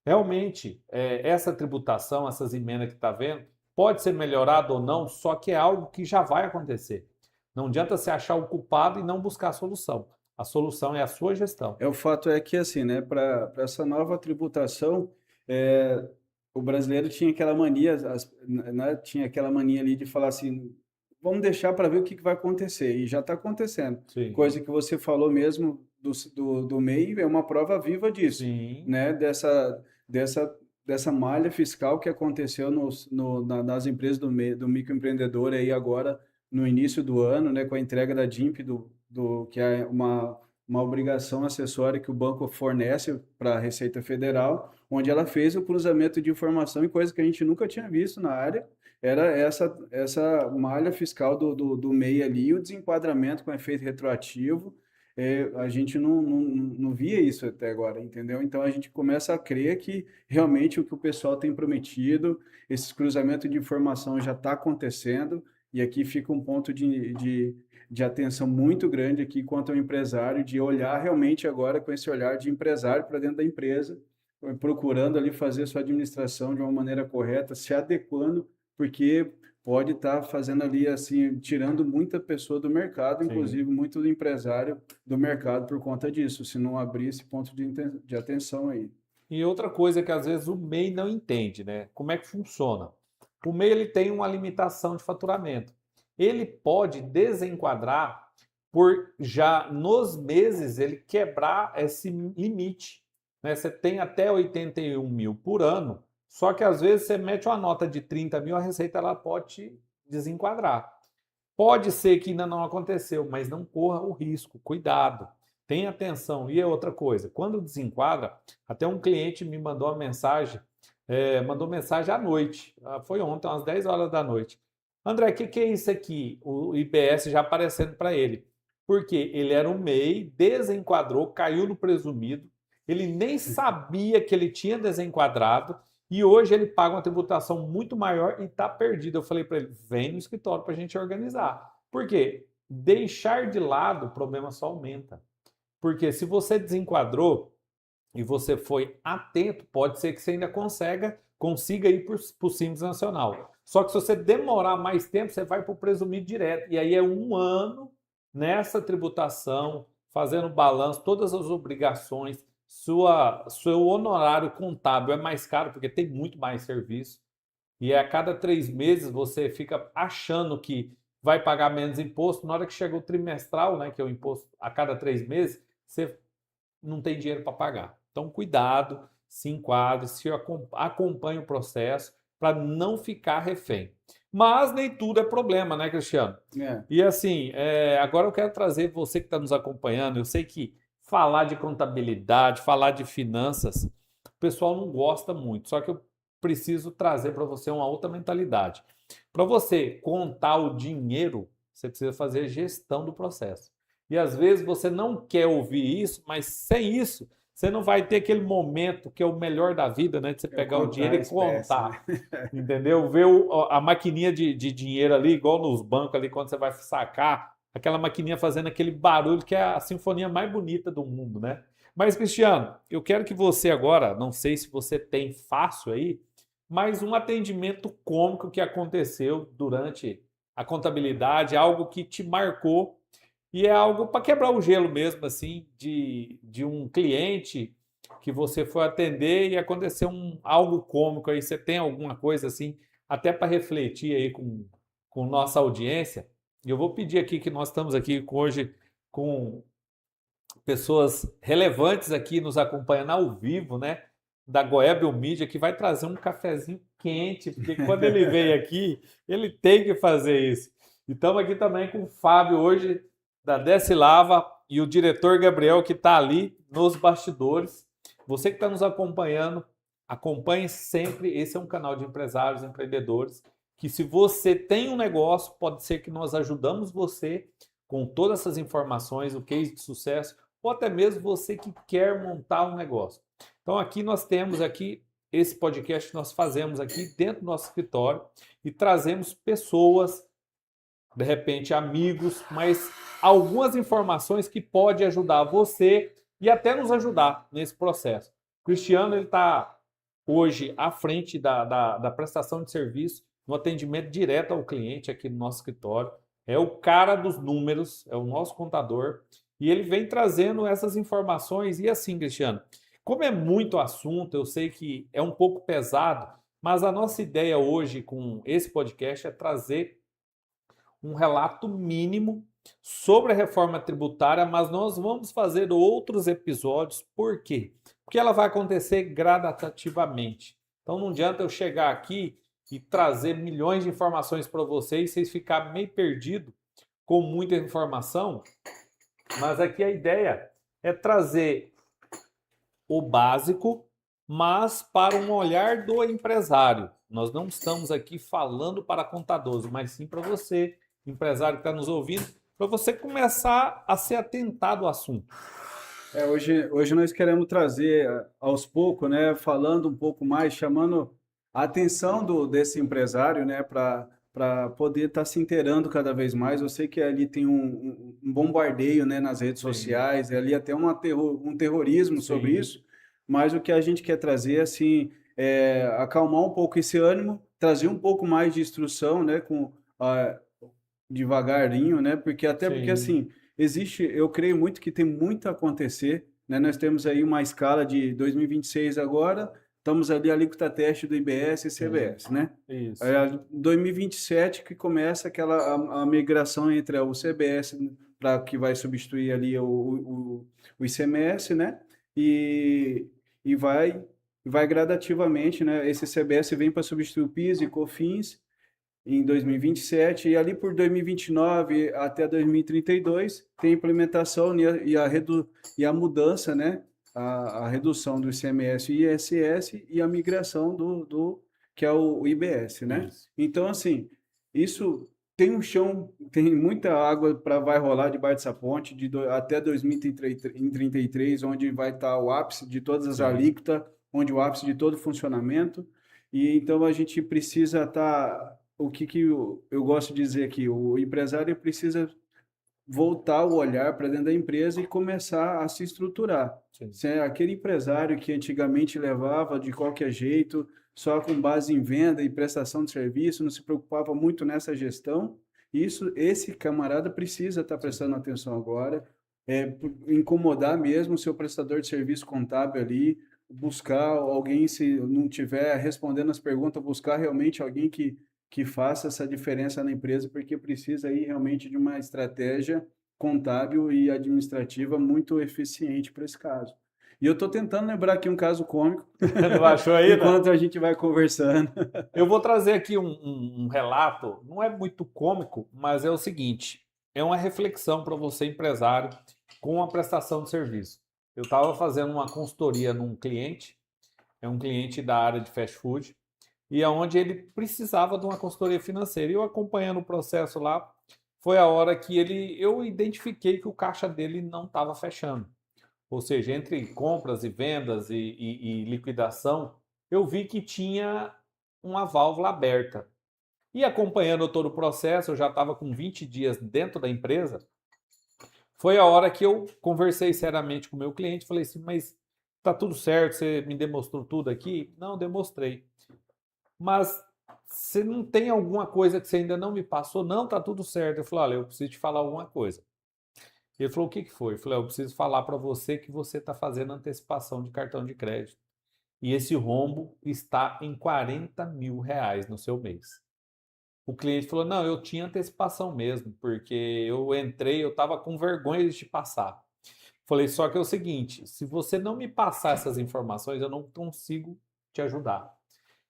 Realmente, essa tributação, essas emendas que está vendo, pode ser melhorada ou não, só que é algo que já vai acontecer. Não adianta você achar o culpado e não buscar a solução. A solução é a sua gestão. O fato é que, assim, né, para essa nova tributação, é, o brasileiro tinha aquela mania, né, tinha aquela mania ali de falar assim, vamos deixar para ver o que vai acontecer, e já está acontecendo. Sim. Coisa que você falou mesmo do MEI é uma prova viva disso, Sim. né, dessa malha fiscal que aconteceu nas empresas do microempreendedor aí agora, no início do ano, né, com a entrega da DIMP, que é uma obrigação acessória que o banco fornece para a Receita Federal, onde ela fez o cruzamento de informação e coisa que a gente nunca tinha visto na área, era essa malha fiscal do MEI ali, o desenquadramento com efeito retroativo. A gente não via isso até agora, entendeu? Então a gente começa a crer que realmente o que o pessoal tem prometido, esse cruzamento de informação já está acontecendo, e aqui fica um ponto de atenção muito grande aqui quanto ao empresário, de olhar realmente agora com esse olhar de empresário para dentro da empresa, procurando ali fazer sua administração de uma maneira correta, se adequando, porque pode estar fazendo ali, assim, tirando muita pessoa do mercado, inclusive muito do empresário do mercado por conta disso, se não abrir esse ponto de atenção aí. E outra coisa que às vezes o MEI não entende, né? Como é que funciona? O MEI ele tem uma limitação de faturamento. Ele pode desenquadrar por já nos meses ele quebrar esse limite, né? Você tem até 81 mil por ano, só que às vezes você mete uma nota de 30 mil, a Receita ela pode te desenquadrar. Pode ser que ainda não aconteceu, mas não corra o risco, cuidado, tenha atenção. E é outra coisa, quando desenquadra, até um cliente me mandou uma mensagem, mandou mensagem à noite, foi ontem, às 10 horas da noite. André, o que é isso aqui? O IBS já aparecendo para ele. Porque ele era um MEI, desenquadrou, caiu no presumido, ele nem sabia que ele tinha desenquadrado e hoje ele paga uma tributação muito maior e está perdido. Eu falei para ele, vem no escritório para a gente organizar. Por quê? Deixar de lado, o problema só aumenta. Porque se você desenquadrou e você foi atento, pode ser que você ainda consiga ir para o Simples Nacional. Só que se você demorar mais tempo, você vai para o presumido direto. E aí é um ano nessa tributação, fazendo balanço, todas as obrigações, seu honorário contábil é mais caro, porque tem muito mais serviço. E a cada 3 meses você fica achando que vai pagar menos imposto. Na hora que chega o trimestral, né, que é o imposto a cada 3 meses, você não tem dinheiro para pagar. Então, cuidado, se enquadre, se acompanhe o processo para não ficar refém. Mas nem tudo é problema, né, Cristiano? E assim, agora eu quero trazer você que está nos acompanhando. Eu sei que falar de contabilidade, falar de finanças, o pessoal não gosta muito. Só que eu preciso trazer para você uma outra mentalidade. Para você contar o dinheiro, você precisa fazer gestão do processo. E às vezes você não quer ouvir isso, mas sem isso, você não vai ter aquele momento que é o melhor da vida, né? De você pegar o dinheiro e contar, entendeu? Ver a maquininha de dinheiro ali, igual nos bancos ali, quando você vai sacar, aquela maquininha fazendo aquele barulho que é a sinfonia mais bonita do mundo, né? Mas, Cristiano, eu quero que você agora, não sei se você tem fácil aí, mas um atendimento cômico que aconteceu durante a contabilidade, algo que te marcou e é algo para quebrar o gelo mesmo, assim, de um cliente que você foi atender e aconteceu algo cômico aí. Você tem alguma coisa assim, até para refletir aí com nossa audiência? E eu vou pedir aqui que nós estamos aqui hoje com pessoas relevantes aqui nos acompanhando ao vivo, né? Da Goebel Mídia, que vai trazer um cafezinho quente, porque quando ele veio aqui, ele tem que fazer isso. E estamos aqui também com o Fábio hoje, da Decilava, e o diretor Gabriel, que está ali nos bastidores. Você que está nos acompanhando, acompanhe sempre. Esse é um canal de empresários, empreendedores, que se você tem um negócio, pode ser que nós ajudamos você com todas essas informações, o case de sucesso, ou até mesmo você que quer montar um negócio. Então aqui nós temos aqui esse podcast que nós fazemos aqui dentro do nosso escritório e trazemos pessoas, de repente amigos, mas algumas informações que pode ajudar você e até nos ajudar nesse processo. O Cristiano ele está hoje à frente da prestação de serviço no atendimento direto ao cliente aqui no nosso escritório. É o cara dos números, é o nosso contador, e ele vem trazendo essas informações. E assim, Cristiano, como é muito assunto, eu sei que é um pouco pesado, mas a nossa ideia hoje com esse podcast é trazer um relato mínimo sobre a reforma tributária, mas nós vamos fazer outros episódios. Por quê? Porque ela vai acontecer gradativamente. Então não adianta eu chegar aqui e trazer milhões de informações para vocês, vocês ficarem meio perdidos com muita informação. Mas aqui a ideia é trazer o básico, mas para um olhar do empresário. Nós não estamos aqui falando para contadores, mas sim para você, empresário que está nos ouvindo, para você começar a se atentar do assunto. Hoje nós queremos trazer aos poucos, né, falando um pouco mais, chamando a atenção desse empresário, né, para poder estar se inteirando cada vez mais. Eu sei que ali tem um bombardeio, né, nas redes Sim. sociais, ali até um terrorismo sobre Sim. isso, mas o que a gente quer trazer, assim, é acalmar um pouco esse ânimo, trazer um pouco mais de instrução, né, devagarinho, né, porque Sim. assim, existe, eu creio muito que tem muito a acontecer, né? Nós temos aí uma escala de 2026 agora, estamos ali a alíquota teste do IBS e CBS, né? Isso. 2027 que começa a migração entre o CBS para que vai substituir ali o ICMS, né? E vai gradativamente, né? Esse CBS vem para substituir o PIS e COFINS em 2027 e ali por 2029 até 2032 tem implementação e a mudança, né? A redução do ICMS e ISS e a migração do que é o IBS, né? Isso. Então, assim, isso tem um chão, tem muita água para vai rolar debaixo dessa ponte até 2033, onde vai estar o ápice de todas as Sim. alíquotas, onde o ápice de todo o funcionamento. E então a gente precisa estar o que eu gosto de dizer aqui, o empresário precisa voltar o olhar para dentro da empresa e começar a se estruturar. Sim. Se é aquele empresário que antigamente levava de qualquer jeito, só com base em venda e prestação de serviço, não se preocupava muito nessa gestão, esse camarada precisa estar prestando atenção agora, incomodar mesmo o seu prestador de serviço contábil ali, buscar alguém, se não tiver respondendo as perguntas, buscar realmente alguém que faça essa diferença na empresa, porque precisa aí realmente de uma estratégia contábil e administrativa muito eficiente para esse caso. E eu estou tentando lembrar aqui um caso cômico, Não achou aí, enquanto a gente vai conversando. Eu vou trazer aqui um relato, não é muito cômico, mas é o seguinte: é uma reflexão para você, empresário, com a prestação de serviço. Eu estava fazendo uma consultoria num cliente, é um cliente da área de fast food, e aonde ele precisava de uma consultoria financeira. E eu acompanhando o processo lá, foi a hora que eu identifiquei que o caixa dele não estava fechando. Ou seja, entre compras e vendas e liquidação, eu vi que tinha uma válvula aberta. E acompanhando todo o processo, eu já estava com 20 dias dentro da empresa, foi a hora que eu conversei seriamente com o meu cliente, falei assim, mas tá tudo certo, você me demonstrou tudo aqui? Não, demonstrei. Mas você não tem alguma coisa que você ainda não me passou? Não, tá tudo certo. Eu falei, olha, eu preciso te falar alguma coisa. Ele falou, o que foi? Eu falei, eu preciso falar para você que você está fazendo antecipação de cartão de crédito. E esse rombo está em R$ 40.000 no seu mês. O cliente falou, não, eu tinha antecipação mesmo, porque eu entrei, eu estava com vergonha de te passar. Falei, só que é o seguinte, se você não me passar essas informações, eu não consigo te ajudar.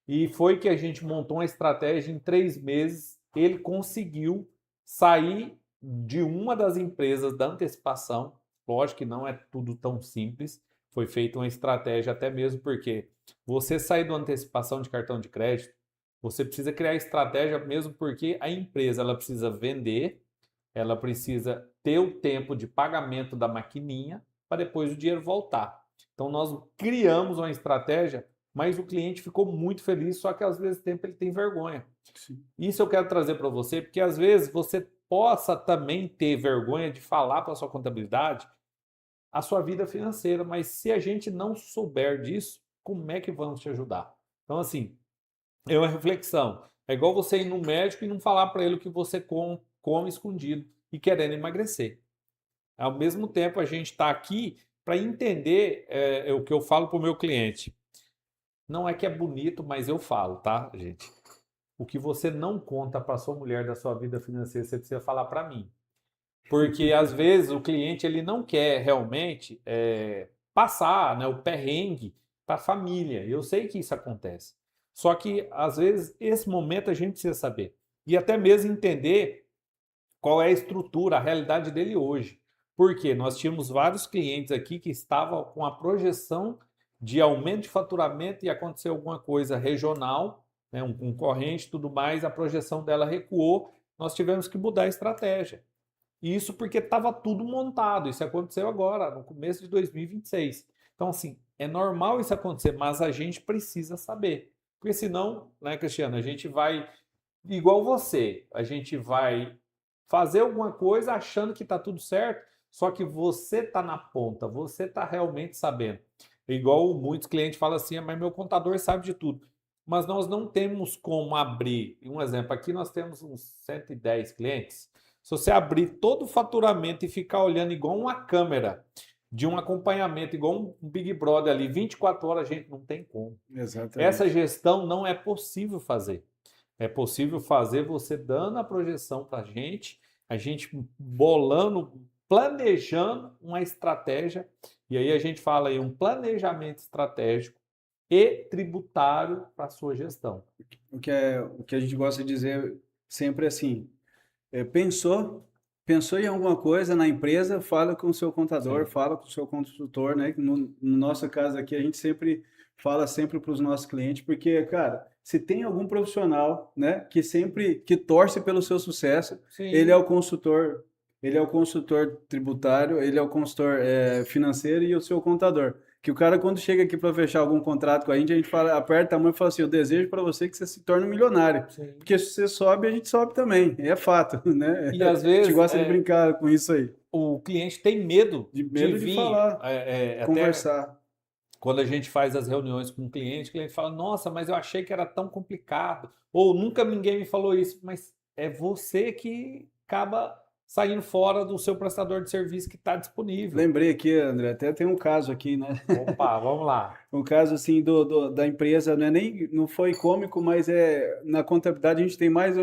E foi que a gente montou uma estratégia em 3 meses, ele conseguiu sair de uma das empresas da antecipação. Lógico que não é tudo tão simples, foi feita uma estratégia até mesmo porque você sair da antecipação de cartão de crédito, Você precisa criar estratégia mesmo porque a empresa ela precisa vender, ela precisa ter o tempo de pagamento da maquininha para depois o dinheiro voltar. Então nós criamos uma estratégia, mas o cliente ficou muito feliz, só que às vezes tempo ele tem vergonha. Sim. Isso eu quero trazer para você, porque às vezes você possa também ter vergonha de falar para a sua contabilidade a sua vida financeira, mas se a gente não souber disso, como é que vamos te ajudar? Então, assim, é uma reflexão. É igual você ir no médico e não falar para ele o que você come escondido e querendo emagrecer. Ao mesmo tempo, a gente está aqui para entender o que eu falo para o meu cliente. Não é que é bonito, mas eu falo, tá, gente? O que você não conta para sua mulher da sua vida financeira, você precisa falar para mim. Porque às vezes o cliente ele não quer realmente passar, né, o perrengue para a família. Eu sei que isso acontece. Só que às vezes esse momento a gente precisa saber. E até mesmo entender qual é a estrutura, a realidade dele hoje. Porque nós tínhamos vários clientes aqui que estavam com a projeção de aumento de faturamento e aconteceu alguma coisa regional, né, um concorrente e tudo mais, a projeção dela recuou, nós tivemos que mudar a estratégia. Isso porque estava tudo montado. Isso aconteceu agora, no começo de 2026. Então, assim, é normal isso acontecer, mas a gente precisa saber. Porque senão, né, Cristiano, a gente vai, igual você, a gente vai fazer alguma coisa achando que está tudo certo, só que você está na ponta, você está realmente sabendo. Igual muitos clientes falam assim, mas meu contador sabe de tudo. Mas nós não temos como abrir. Um exemplo, aqui nós temos uns 110 clientes. Se você abrir todo o faturamento e ficar olhando igual uma câmera de um acompanhamento, igual um Big Brother ali, 24 horas, a gente não tem como. Exatamente. Essa gestão não é possível fazer. É possível fazer você dando a projeção para a gente bolando, planejando uma estratégia, e aí a gente fala aí um planejamento estratégico e tributário para a sua gestão. O que a gente gosta de dizer sempre assim, pensou em alguma coisa na empresa, fala com o seu contador, Sim. fala com o seu consultor, né? No nosso caso aqui, a gente sempre fala sempre para os nossos clientes, porque, cara, se tem algum profissional, né, que torce pelo seu sucesso, Sim. ele é o consultor tributário, ele é o consultor financeiro e o seu contador. Que o cara, quando chega aqui para fechar algum contrato com a gente fala, aperta a mão e fala assim, eu desejo para você que você se torne um milionário. Sim. Porque se você sobe, a gente sobe também. É fato, né? E às A gente vezes gosta de brincar com isso aí. o cliente tem medo De de medo de vir, falar, até conversar. quando a gente faz as reuniões com o cliente fala, nossa, mas eu achei que era tão complicado, ou nunca ninguém me falou isso, mas é você que acaba saindo fora do seu prestador de serviço que está disponível. Lembrei aqui, André, até tem um caso aqui, né? Opa, vamos lá. Um caso assim da empresa, não foi cômico, mas na contabilidade a gente tem mais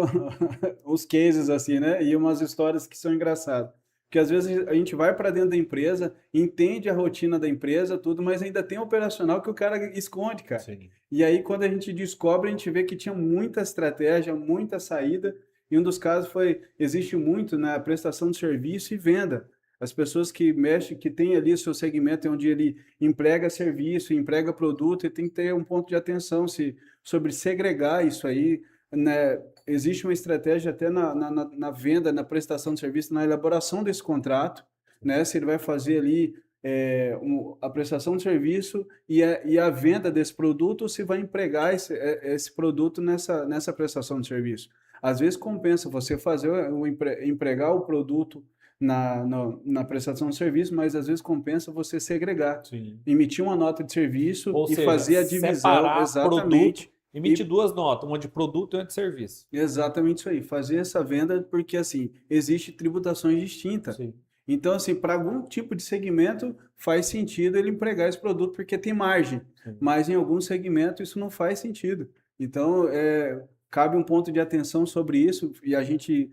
uns cases assim, né? E umas histórias que são engraçadas. Porque às vezes a gente vai para dentro da empresa, entende a rotina da empresa, tudo, mas ainda tem operacional que o cara esconde, cara. Sim. E aí quando a gente descobre, a gente vê que tinha muita estratégia, muita saída. E um dos casos existe muito na prestação de serviço e venda. As pessoas que mexem, que tem ali o seu segmento onde ele emprega serviço, emprega produto, e tem que ter um ponto de atenção sobre segregar isso aí, né? Existe uma estratégia até na venda, na prestação de serviço, na elaboração desse contrato, né? Se ele vai fazer ali a prestação de serviço e a venda desse produto, ou se vai empregar esse produto nessa prestação de serviço. Às vezes compensa você empregar o produto na prestação de serviço, mas às vezes compensa você segregar, Sim. emitir uma nota de serviço Ou e seja, fazer a divisão separar exatamente. produto, emitir duas notas, uma de produto e uma de serviço. Exatamente isso aí, fazer essa venda porque assim, existe tributações distintas. Sim. Então, assim, para algum tipo de segmento faz sentido ele empregar esse produto porque tem margem, Sim. mas em algum segmento isso não faz sentido. Então, cabe um ponto de atenção sobre isso e a gente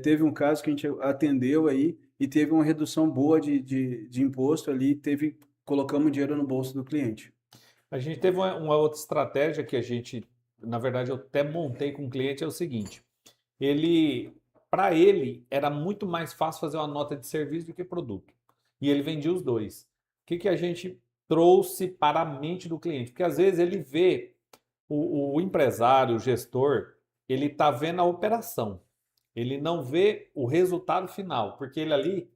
teve um caso que a gente atendeu aí e teve uma redução boa de imposto ali, colocamos dinheiro no bolso do cliente. A gente teve uma outra estratégia que a gente, na verdade, eu até montei com o cliente, é o seguinte, para ele, era muito mais fácil fazer uma nota de serviço do que produto. E ele vendia os dois. O que a gente trouxe para a mente do cliente? Porque às vezes ele vê O empresário, o gestor, ele está vendo a operação. Ele não vê o resultado final, porque ele ali,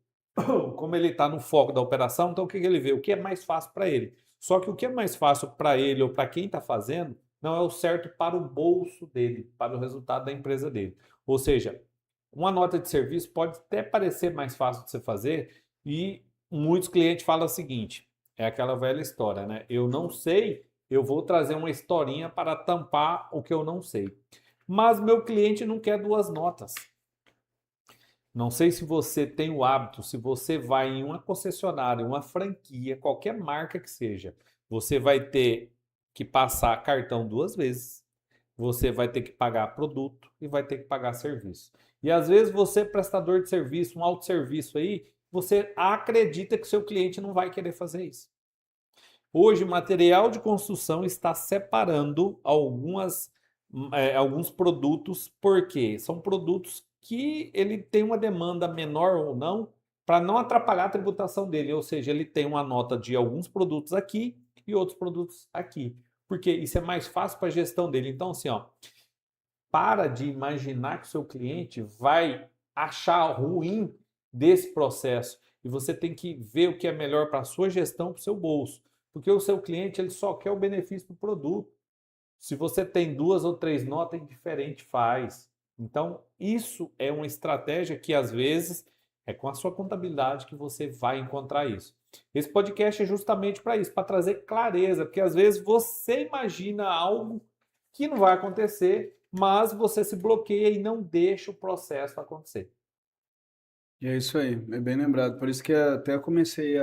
como ele está no foco da operação, então o que ele vê? O que é mais fácil para ele. Só que o que é mais fácil para ele ou para quem está fazendo não é o certo para o bolso dele, para o resultado da empresa dele. Ou seja, uma nota de serviço pode até parecer mais fácil de você fazer e muitos clientes falam o seguinte, é aquela velha história, né? Eu não sei, eu vou trazer uma historinha para tampar o que eu não sei. Mas meu cliente não quer duas notas. Não sei se você tem o hábito, se você vai em uma concessionária, uma franquia, qualquer marca que seja, você vai ter que passar cartão duas vezes, você vai ter que pagar produto e vai ter que pagar serviço. E às vezes você, prestador de serviço, um autosserviço aí, você acredita que seu cliente não vai querer fazer isso. Hoje, o material de construção está separando alguns produtos, porque são produtos que ele tem uma demanda menor ou não, para não atrapalhar a tributação dele. Ou seja, ele tem uma nota de alguns produtos aqui e outros produtos aqui. Porque isso é mais fácil para a gestão dele. Então, assim, ó, para de imaginar que o seu cliente vai achar ruim desse processo. E você tem que ver o que é melhor para a sua gestão, para o seu bolso. Porque o seu cliente ele só quer o benefício do produto. Se você tem duas ou três notas, indiferente faz. Então, isso é uma estratégia que às vezes é com a sua contabilidade que você vai encontrar isso. Esse podcast é justamente para isso, para trazer clareza, porque às vezes você imagina algo que não vai acontecer, mas você se bloqueia e não deixa o processo acontecer. E é isso aí, é bem lembrado. Por isso que até comecei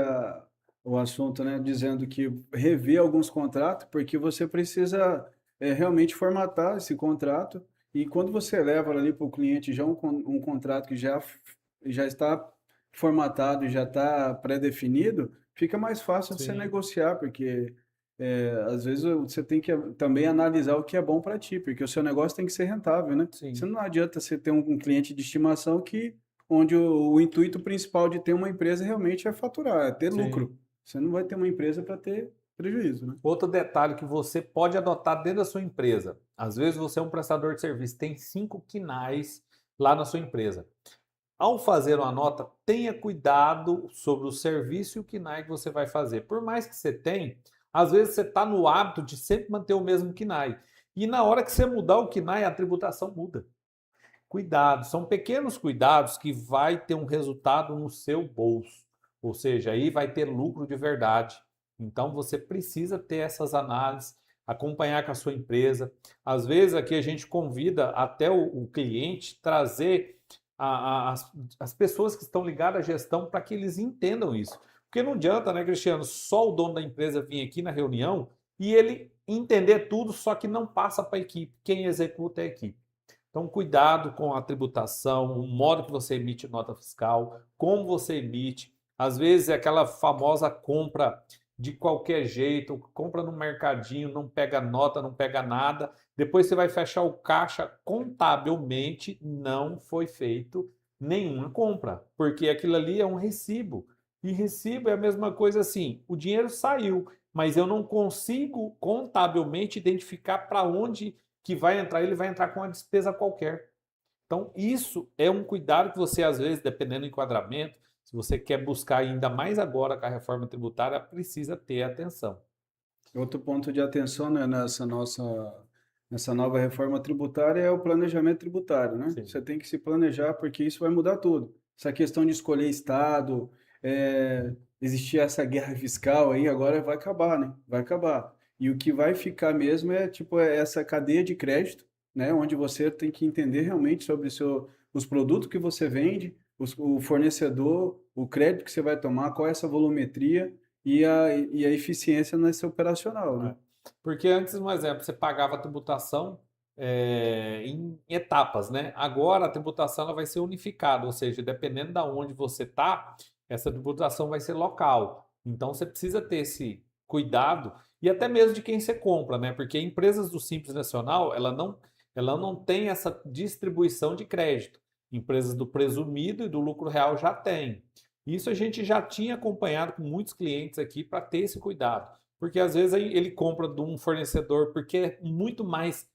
o assunto, né, dizendo que rever alguns contratos, porque você precisa realmente formatar esse contrato. E quando você leva ali para o cliente já um contrato que já está formatado, já está pré-definido, fica mais fácil de você Sim, negociar, porque às vezes você tem que também analisar o que é bom para ti, porque o seu negócio tem que ser rentável, né? Você sim, não adianta você ter um cliente de estimação onde o intuito principal de ter uma empresa realmente é faturar, é ter sim. lucro. Você não vai ter uma empresa para ter prejuízo, né? Outro detalhe que você pode adotar dentro da sua empresa. Às vezes você é um prestador de serviço, tem 5 quinais lá na sua empresa. Ao fazer uma nota, tenha cuidado sobre o serviço e o KNAI que você vai fazer. Por mais que você tenha, às vezes você está no hábito de sempre manter o mesmo KNAI. E na hora que você mudar o KNAI, a tributação muda. Cuidado, são pequenos cuidados que vai ter um resultado no seu bolso. Ou seja, aí vai ter lucro de verdade. Então você precisa ter essas análises, acompanhar com a sua empresa. Às vezes aqui a gente convida até o cliente trazer as pessoas que estão ligadas à gestão para que eles entendam isso. Porque não adianta, né, Cristiano, só o dono da empresa vir aqui na reunião e ele entender tudo, só que não passa para a equipe. Quem executa é a equipe. Então, cuidado com a tributação, o modo que você emite nota fiscal, como você emite. Às vezes é aquela famosa compra de qualquer jeito, compra no mercadinho, não pega nota, não pega nada. Depois você vai fechar o caixa, contabilmente não foi feito nenhuma compra, porque aquilo ali é um recibo. E recibo é a mesma coisa assim, o dinheiro saiu, mas eu não consigo contabilmente identificar para onde que vai entrar, ele vai entrar com uma despesa qualquer. Então, isso é um cuidado que você, às vezes, dependendo do enquadramento, se você quer buscar ainda mais agora com a reforma tributária, precisa ter atenção. Outro ponto de atenção, né, nessa nova reforma tributária é o planejamento tributário, né? Sim. Você tem que se planejar porque isso vai mudar tudo. Essa questão de escolher estado, existir essa guerra fiscal aí, agora vai acabar, né? Vai acabar. E o que vai ficar mesmo é tipo essa cadeia de crédito, né? Onde você tem que entender realmente sobre os produtos que você vende, o fornecedor, o crédito que você vai tomar, qual é essa volumetria e a eficiência nesse operacional, né? É. Porque antes, um exemplo, você pagava a tributação em etapas, né? Agora a tributação ela vai ser unificada, ou seja, dependendo da onde você está, essa tributação vai ser local. Então você precisa ter esse cuidado e até mesmo de quem você compra, né? Porque empresas do Simples Nacional, ela não tem essa distribuição de crédito. Empresas do presumido e do lucro real já têm. Isso a gente já tinha acompanhado com muitos clientes aqui para ter esse cuidado. Porque às vezes aí ele compra de um fornecedor porque é muito mais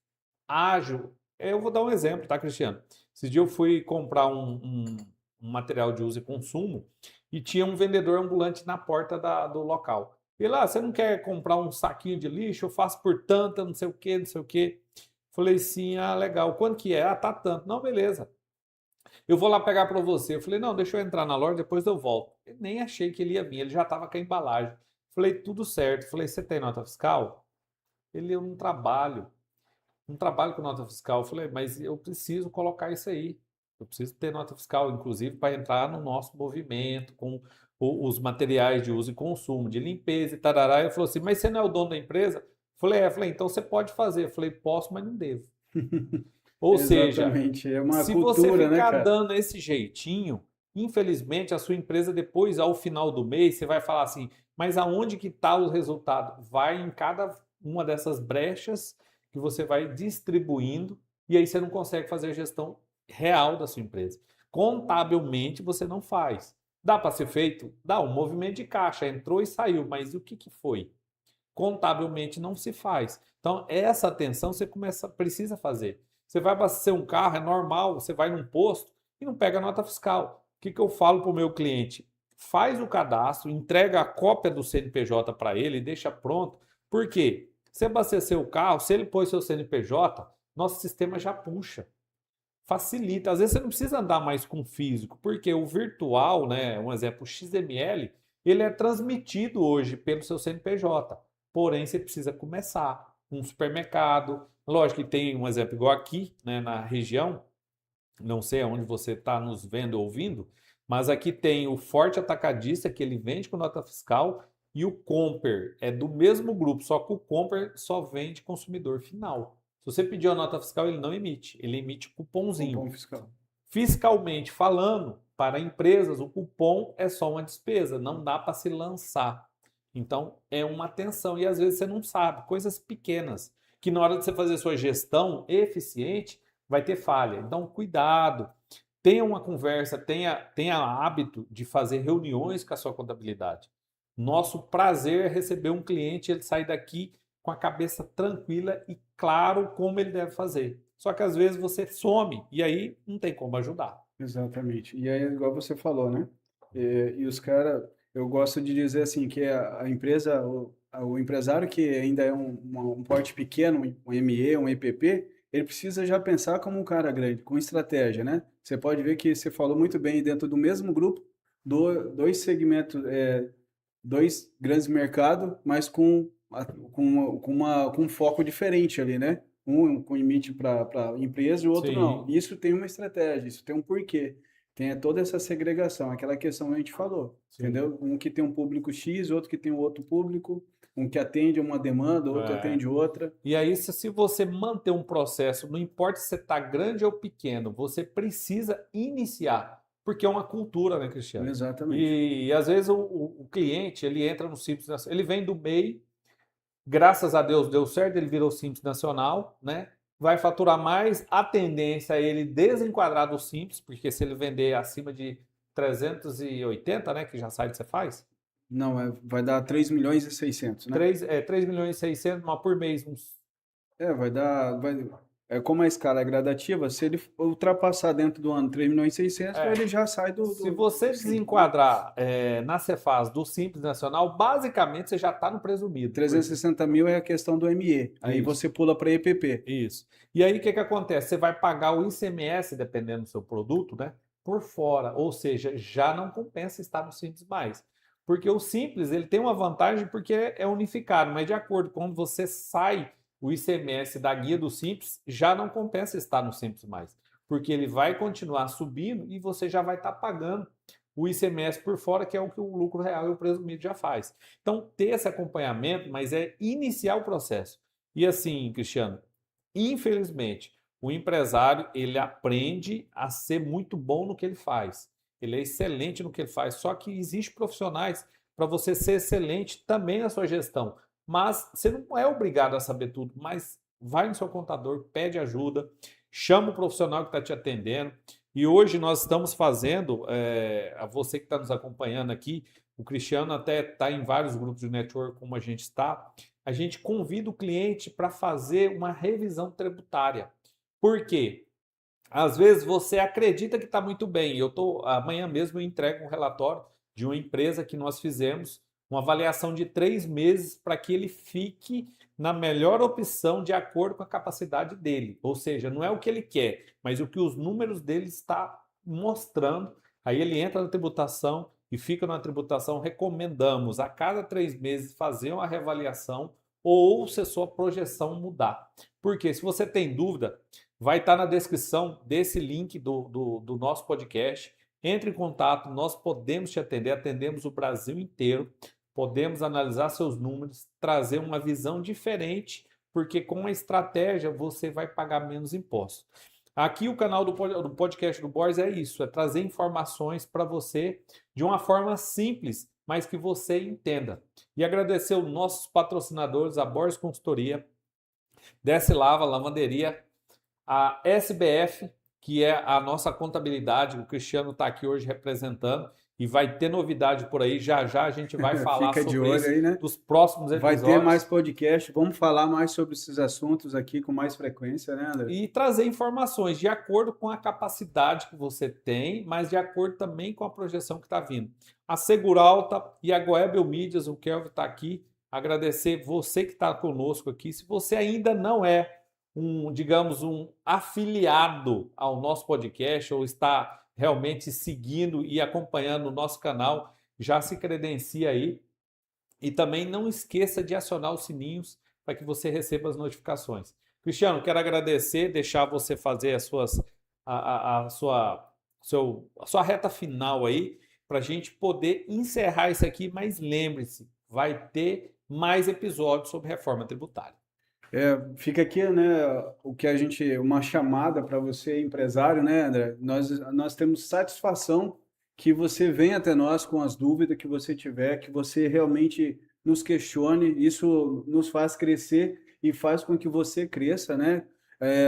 ágil. Eu vou dar um exemplo, tá, Cristiano? Esse dia eu fui comprar um material de uso e consumo e tinha um vendedor ambulante na porta do local. E lá, você não quer comprar um saquinho de lixo? Eu faço por tanta, não sei o quê, não sei o quê. Falei sim, ah, legal. Quanto que é? Ah, tá tanto. Não, beleza. Eu vou lá pegar para você. Eu falei, não, deixa eu entrar na loja, depois eu volto. Eu nem achei que ele ia vir, ele já estava com a embalagem. Falei, tudo certo. Falei, você tem nota fiscal? Ele, eu não trabalho com nota fiscal. Eu falei, mas eu preciso colocar isso aí. Eu preciso ter nota fiscal, inclusive, para entrar no nosso movimento com os materiais de uso e consumo, de limpeza e tarará. Ele falou assim, mas você não é o dono da empresa? Eu falei, é. Eu falei, então você pode fazer. Eu falei, posso, mas não devo. Ou seja, Exatamente, é uma se você cultura, né, ficar cara? dando esse jeitinho, infelizmente a sua empresa depois, ao final do mês, você vai falar assim, mas aonde que está o resultado? Vai em cada uma dessas brechas que você vai distribuindo e aí você não consegue fazer a gestão real da sua empresa. Contabilmente você não faz. Dá para ser feito? Dá, um movimento de caixa, entrou e saiu, mas o que que foi? Contabilmente não se faz. Então, essa atenção você precisa fazer. Você vai abastecer um carro, é normal, você vai num posto e não pega nota fiscal. O que eu falo para o meu cliente? Faz o cadastro, entrega a cópia do CNPJ para ele, deixa pronto. Por quê? Se abastecer o carro, se ele pôs seu CNPJ, nosso sistema já puxa. Facilita. Às vezes você não precisa andar mais com o físico, porque o virtual, né, um exemplo, o XML, ele é transmitido hoje pelo seu CNPJ. Porém, você precisa começar. Um supermercado, lógico que tem um exemplo igual aqui, né, na região, não sei aonde você está nos vendo ou ouvindo, mas aqui tem o Forte Atacadista, que ele vende com nota fiscal, e o Comper é do mesmo grupo, só que o Comper só vende consumidor final. Se você pedir a nota fiscal, ele não emite, ele emite cupomzinho. Cupom fiscal. Fiscalmente falando, para empresas, o cupom é só uma despesa, não dá para se lançar. Então, é uma atenção. E às vezes você não sabe, coisas pequenas, que na hora de você fazer sua gestão eficiente, vai ter falha. Então, cuidado. Tenha uma conversa, tenha hábito de fazer reuniões com a sua contabilidade. Nosso prazer é receber um cliente, ele sair daqui com a cabeça tranquila e claro como ele deve fazer. Só que às vezes você some e aí não tem como ajudar. Exatamente. E aí, igual você falou, né? E os caras, eu gosto de dizer assim, que a empresa, o empresário que ainda é um porte pequeno, um ME, um EPP, ele precisa já pensar como um cara grande, com estratégia, né? Você pode ver que você falou muito bem dentro do mesmo grupo, dois segmentos, dois grandes mercados, mas com um foco diferente ali, né? Um com limite para empresa e o outro não. Sim, Isso tem uma estratégia, isso tem um porquê. Tem toda essa segregação, aquela questão que a gente falou, sim. entendeu? Um que tem um público X, outro que tem outro público, um que atende uma demanda, outro É. atende outra. E aí, se você manter um processo, não importa se você está grande ou pequeno, você precisa iniciar, porque é uma cultura, né, Cristiano? Exatamente. E às vezes o cliente, ele entra no Simples Nacional, ele vem do MEI, graças a Deus deu certo, ele virou Simples Nacional, né? Vai faturar mais, a tendência é ele desenquadrar do Simples, porque se ele vender acima de 380, né, que já sabe o que você faz, Não, vai dar 3 milhões e 600, né? 3 milhões e 600, mas por mês, uns. Vai dar, como a escala é gradativa, se ele ultrapassar dentro do ano 3 milhões e 600, É, ele já sai se do você simples, né? desenquadrar na Cefaz do Simples Nacional, basicamente você já está no presumido. 360 mil é a questão do ME, aí Isso, você pula para EPP. isso. E aí o que acontece? Você vai pagar o ICMS, dependendo do seu produto, né? Por fora. Ou seja, já não compensa estar no Simples mais. Porque o Simples ele tem uma vantagem porque é unificado, mas de acordo com quando você sai o ICMS da guia do Simples, já não compensa estar no Simples mais. Porque ele vai continuar subindo e você já vai estar pagando o ICMS por fora, que é o que o lucro real e o presumido já faz. Então, ter esse acompanhamento, mas é iniciar o processo. E assim, Cristiano, infelizmente, o empresário ele aprende a ser muito bom no que ele faz. Ele é excelente no que ele faz, só que existe profissionais para você ser excelente também na sua gestão. Mas você não é obrigado a saber tudo, mas vai no seu contador, pede ajuda, chama o profissional que está te atendendo. E hoje nós estamos fazendo, a você que está nos acompanhando aqui, o Cristiano até está em vários grupos de network, como a gente está, a gente convida o cliente para fazer uma revisão tributária. Por quê? Às vezes você acredita que está muito bem. Amanhã mesmo eu entrego um relatório de uma empresa que nós fizemos, uma avaliação de 3 meses para que ele fique na melhor opção de acordo com a capacidade dele. Ou seja, não é o que ele quer, mas o que os números dele está mostrando. Aí ele entra na tributação e fica na tributação. Recomendamos a cada 3 meses fazer uma reavaliação ou se a sua projeção mudar. Porque se você tem dúvida, vai estar na descrição desse link do nosso podcast. Entre em contato, nós podemos te atender, atendemos o Brasil inteiro, podemos analisar seus números, trazer uma visão diferente, porque com a estratégia você vai pagar menos impostos. Aqui o canal do podcast do Borges é isso, é trazer informações para você de uma forma simples, mas que você entenda. E agradecer os nossos patrocinadores, a Borges Consultoria, Desce Lava, Lavanderia, a SBF, que é a nossa contabilidade, o Cristiano está aqui hoje representando e vai ter novidade por aí. Já já a gente vai falar Fica de sobre olho isso aí, né? dos próximos Vai episódios. ter mais podcast, vamos falar mais sobre esses assuntos aqui com mais frequência, né, André? E trazer informações de acordo com a capacidade que você tem, mas de acordo também com a projeção que está vindo. A Seguralta e a Goebel Mídias, o Kelvin está aqui. Agradecer você que está conosco aqui. Se você ainda não é digamos, um afiliado ao nosso podcast ou está realmente seguindo e acompanhando o nosso canal, já se credencia aí. E também não esqueça de acionar os sininhos para que você receba as notificações. Cristiano, quero agradecer, deixar você fazer a sua reta final aí, para a gente poder encerrar isso aqui, mas lembre-se, vai ter mais episódios sobre reforma tributária. Fica aqui, né, uma chamada para você, empresário, né, André? Nós temos satisfação que você venha até nós com as dúvidas que você tiver, que você realmente nos questione. Isso nos faz crescer e faz com que você cresça, né?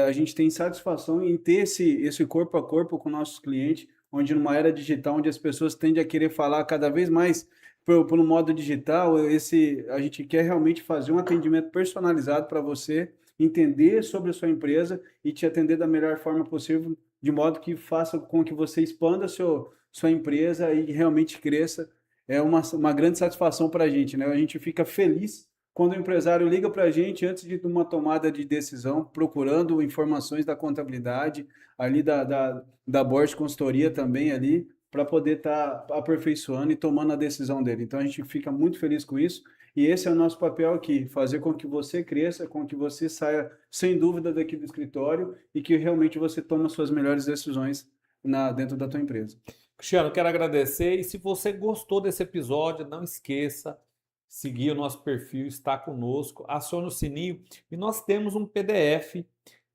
A gente tem satisfação em ter esse corpo a corpo com nossos clientes, onde numa era digital, onde as pessoas tendem a querer falar cada vez mais pelo modo digital, a gente quer realmente fazer um atendimento personalizado para você, entender sobre a sua empresa e te atender da melhor forma possível, de modo que faça com que você expanda sua empresa e realmente cresça. É uma grande satisfação para a gente, né? A gente fica feliz quando o empresário liga para a gente antes de uma tomada de decisão, procurando informações da contabilidade, ali da Borges Consultoria também ali, para poder estar aperfeiçoando e tomando a decisão dele. Então a gente fica muito feliz com isso e esse é o nosso papel aqui, fazer com que você cresça, com que você saia sem dúvida daqui do escritório e que realmente você tome as suas melhores decisões dentro da tua empresa. Cristiano, quero agradecer e se você gostou desse episódio, não esqueça seguir o nosso perfil, estar conosco, acione o sininho e nós temos um PDF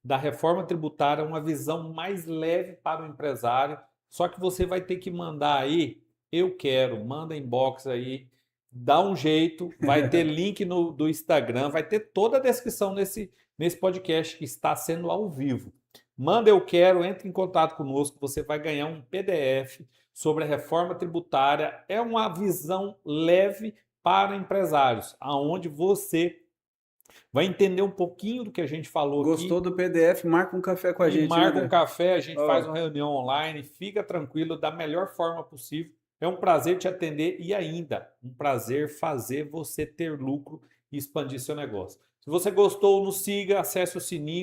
da reforma tributária, uma visão mais leve para o empresário. Só que você vai ter que mandar aí, eu quero, manda inbox aí, dá um jeito, vai ter link do Instagram, vai ter toda a descrição nesse podcast que está sendo ao vivo. Manda eu quero, entre em contato conosco, você vai ganhar um PDF sobre a reforma tributária. É uma visão leve para empresários, aonde você vai entender um pouquinho do que a gente falou aqui. Gostou do PDF? Marca um café com a gente. Marca um café, a gente faz uma reunião online, fica tranquilo, da melhor forma possível. É um prazer te atender e ainda um prazer fazer você ter lucro e expandir seu negócio. Se você gostou, nos siga, acesse o sininho.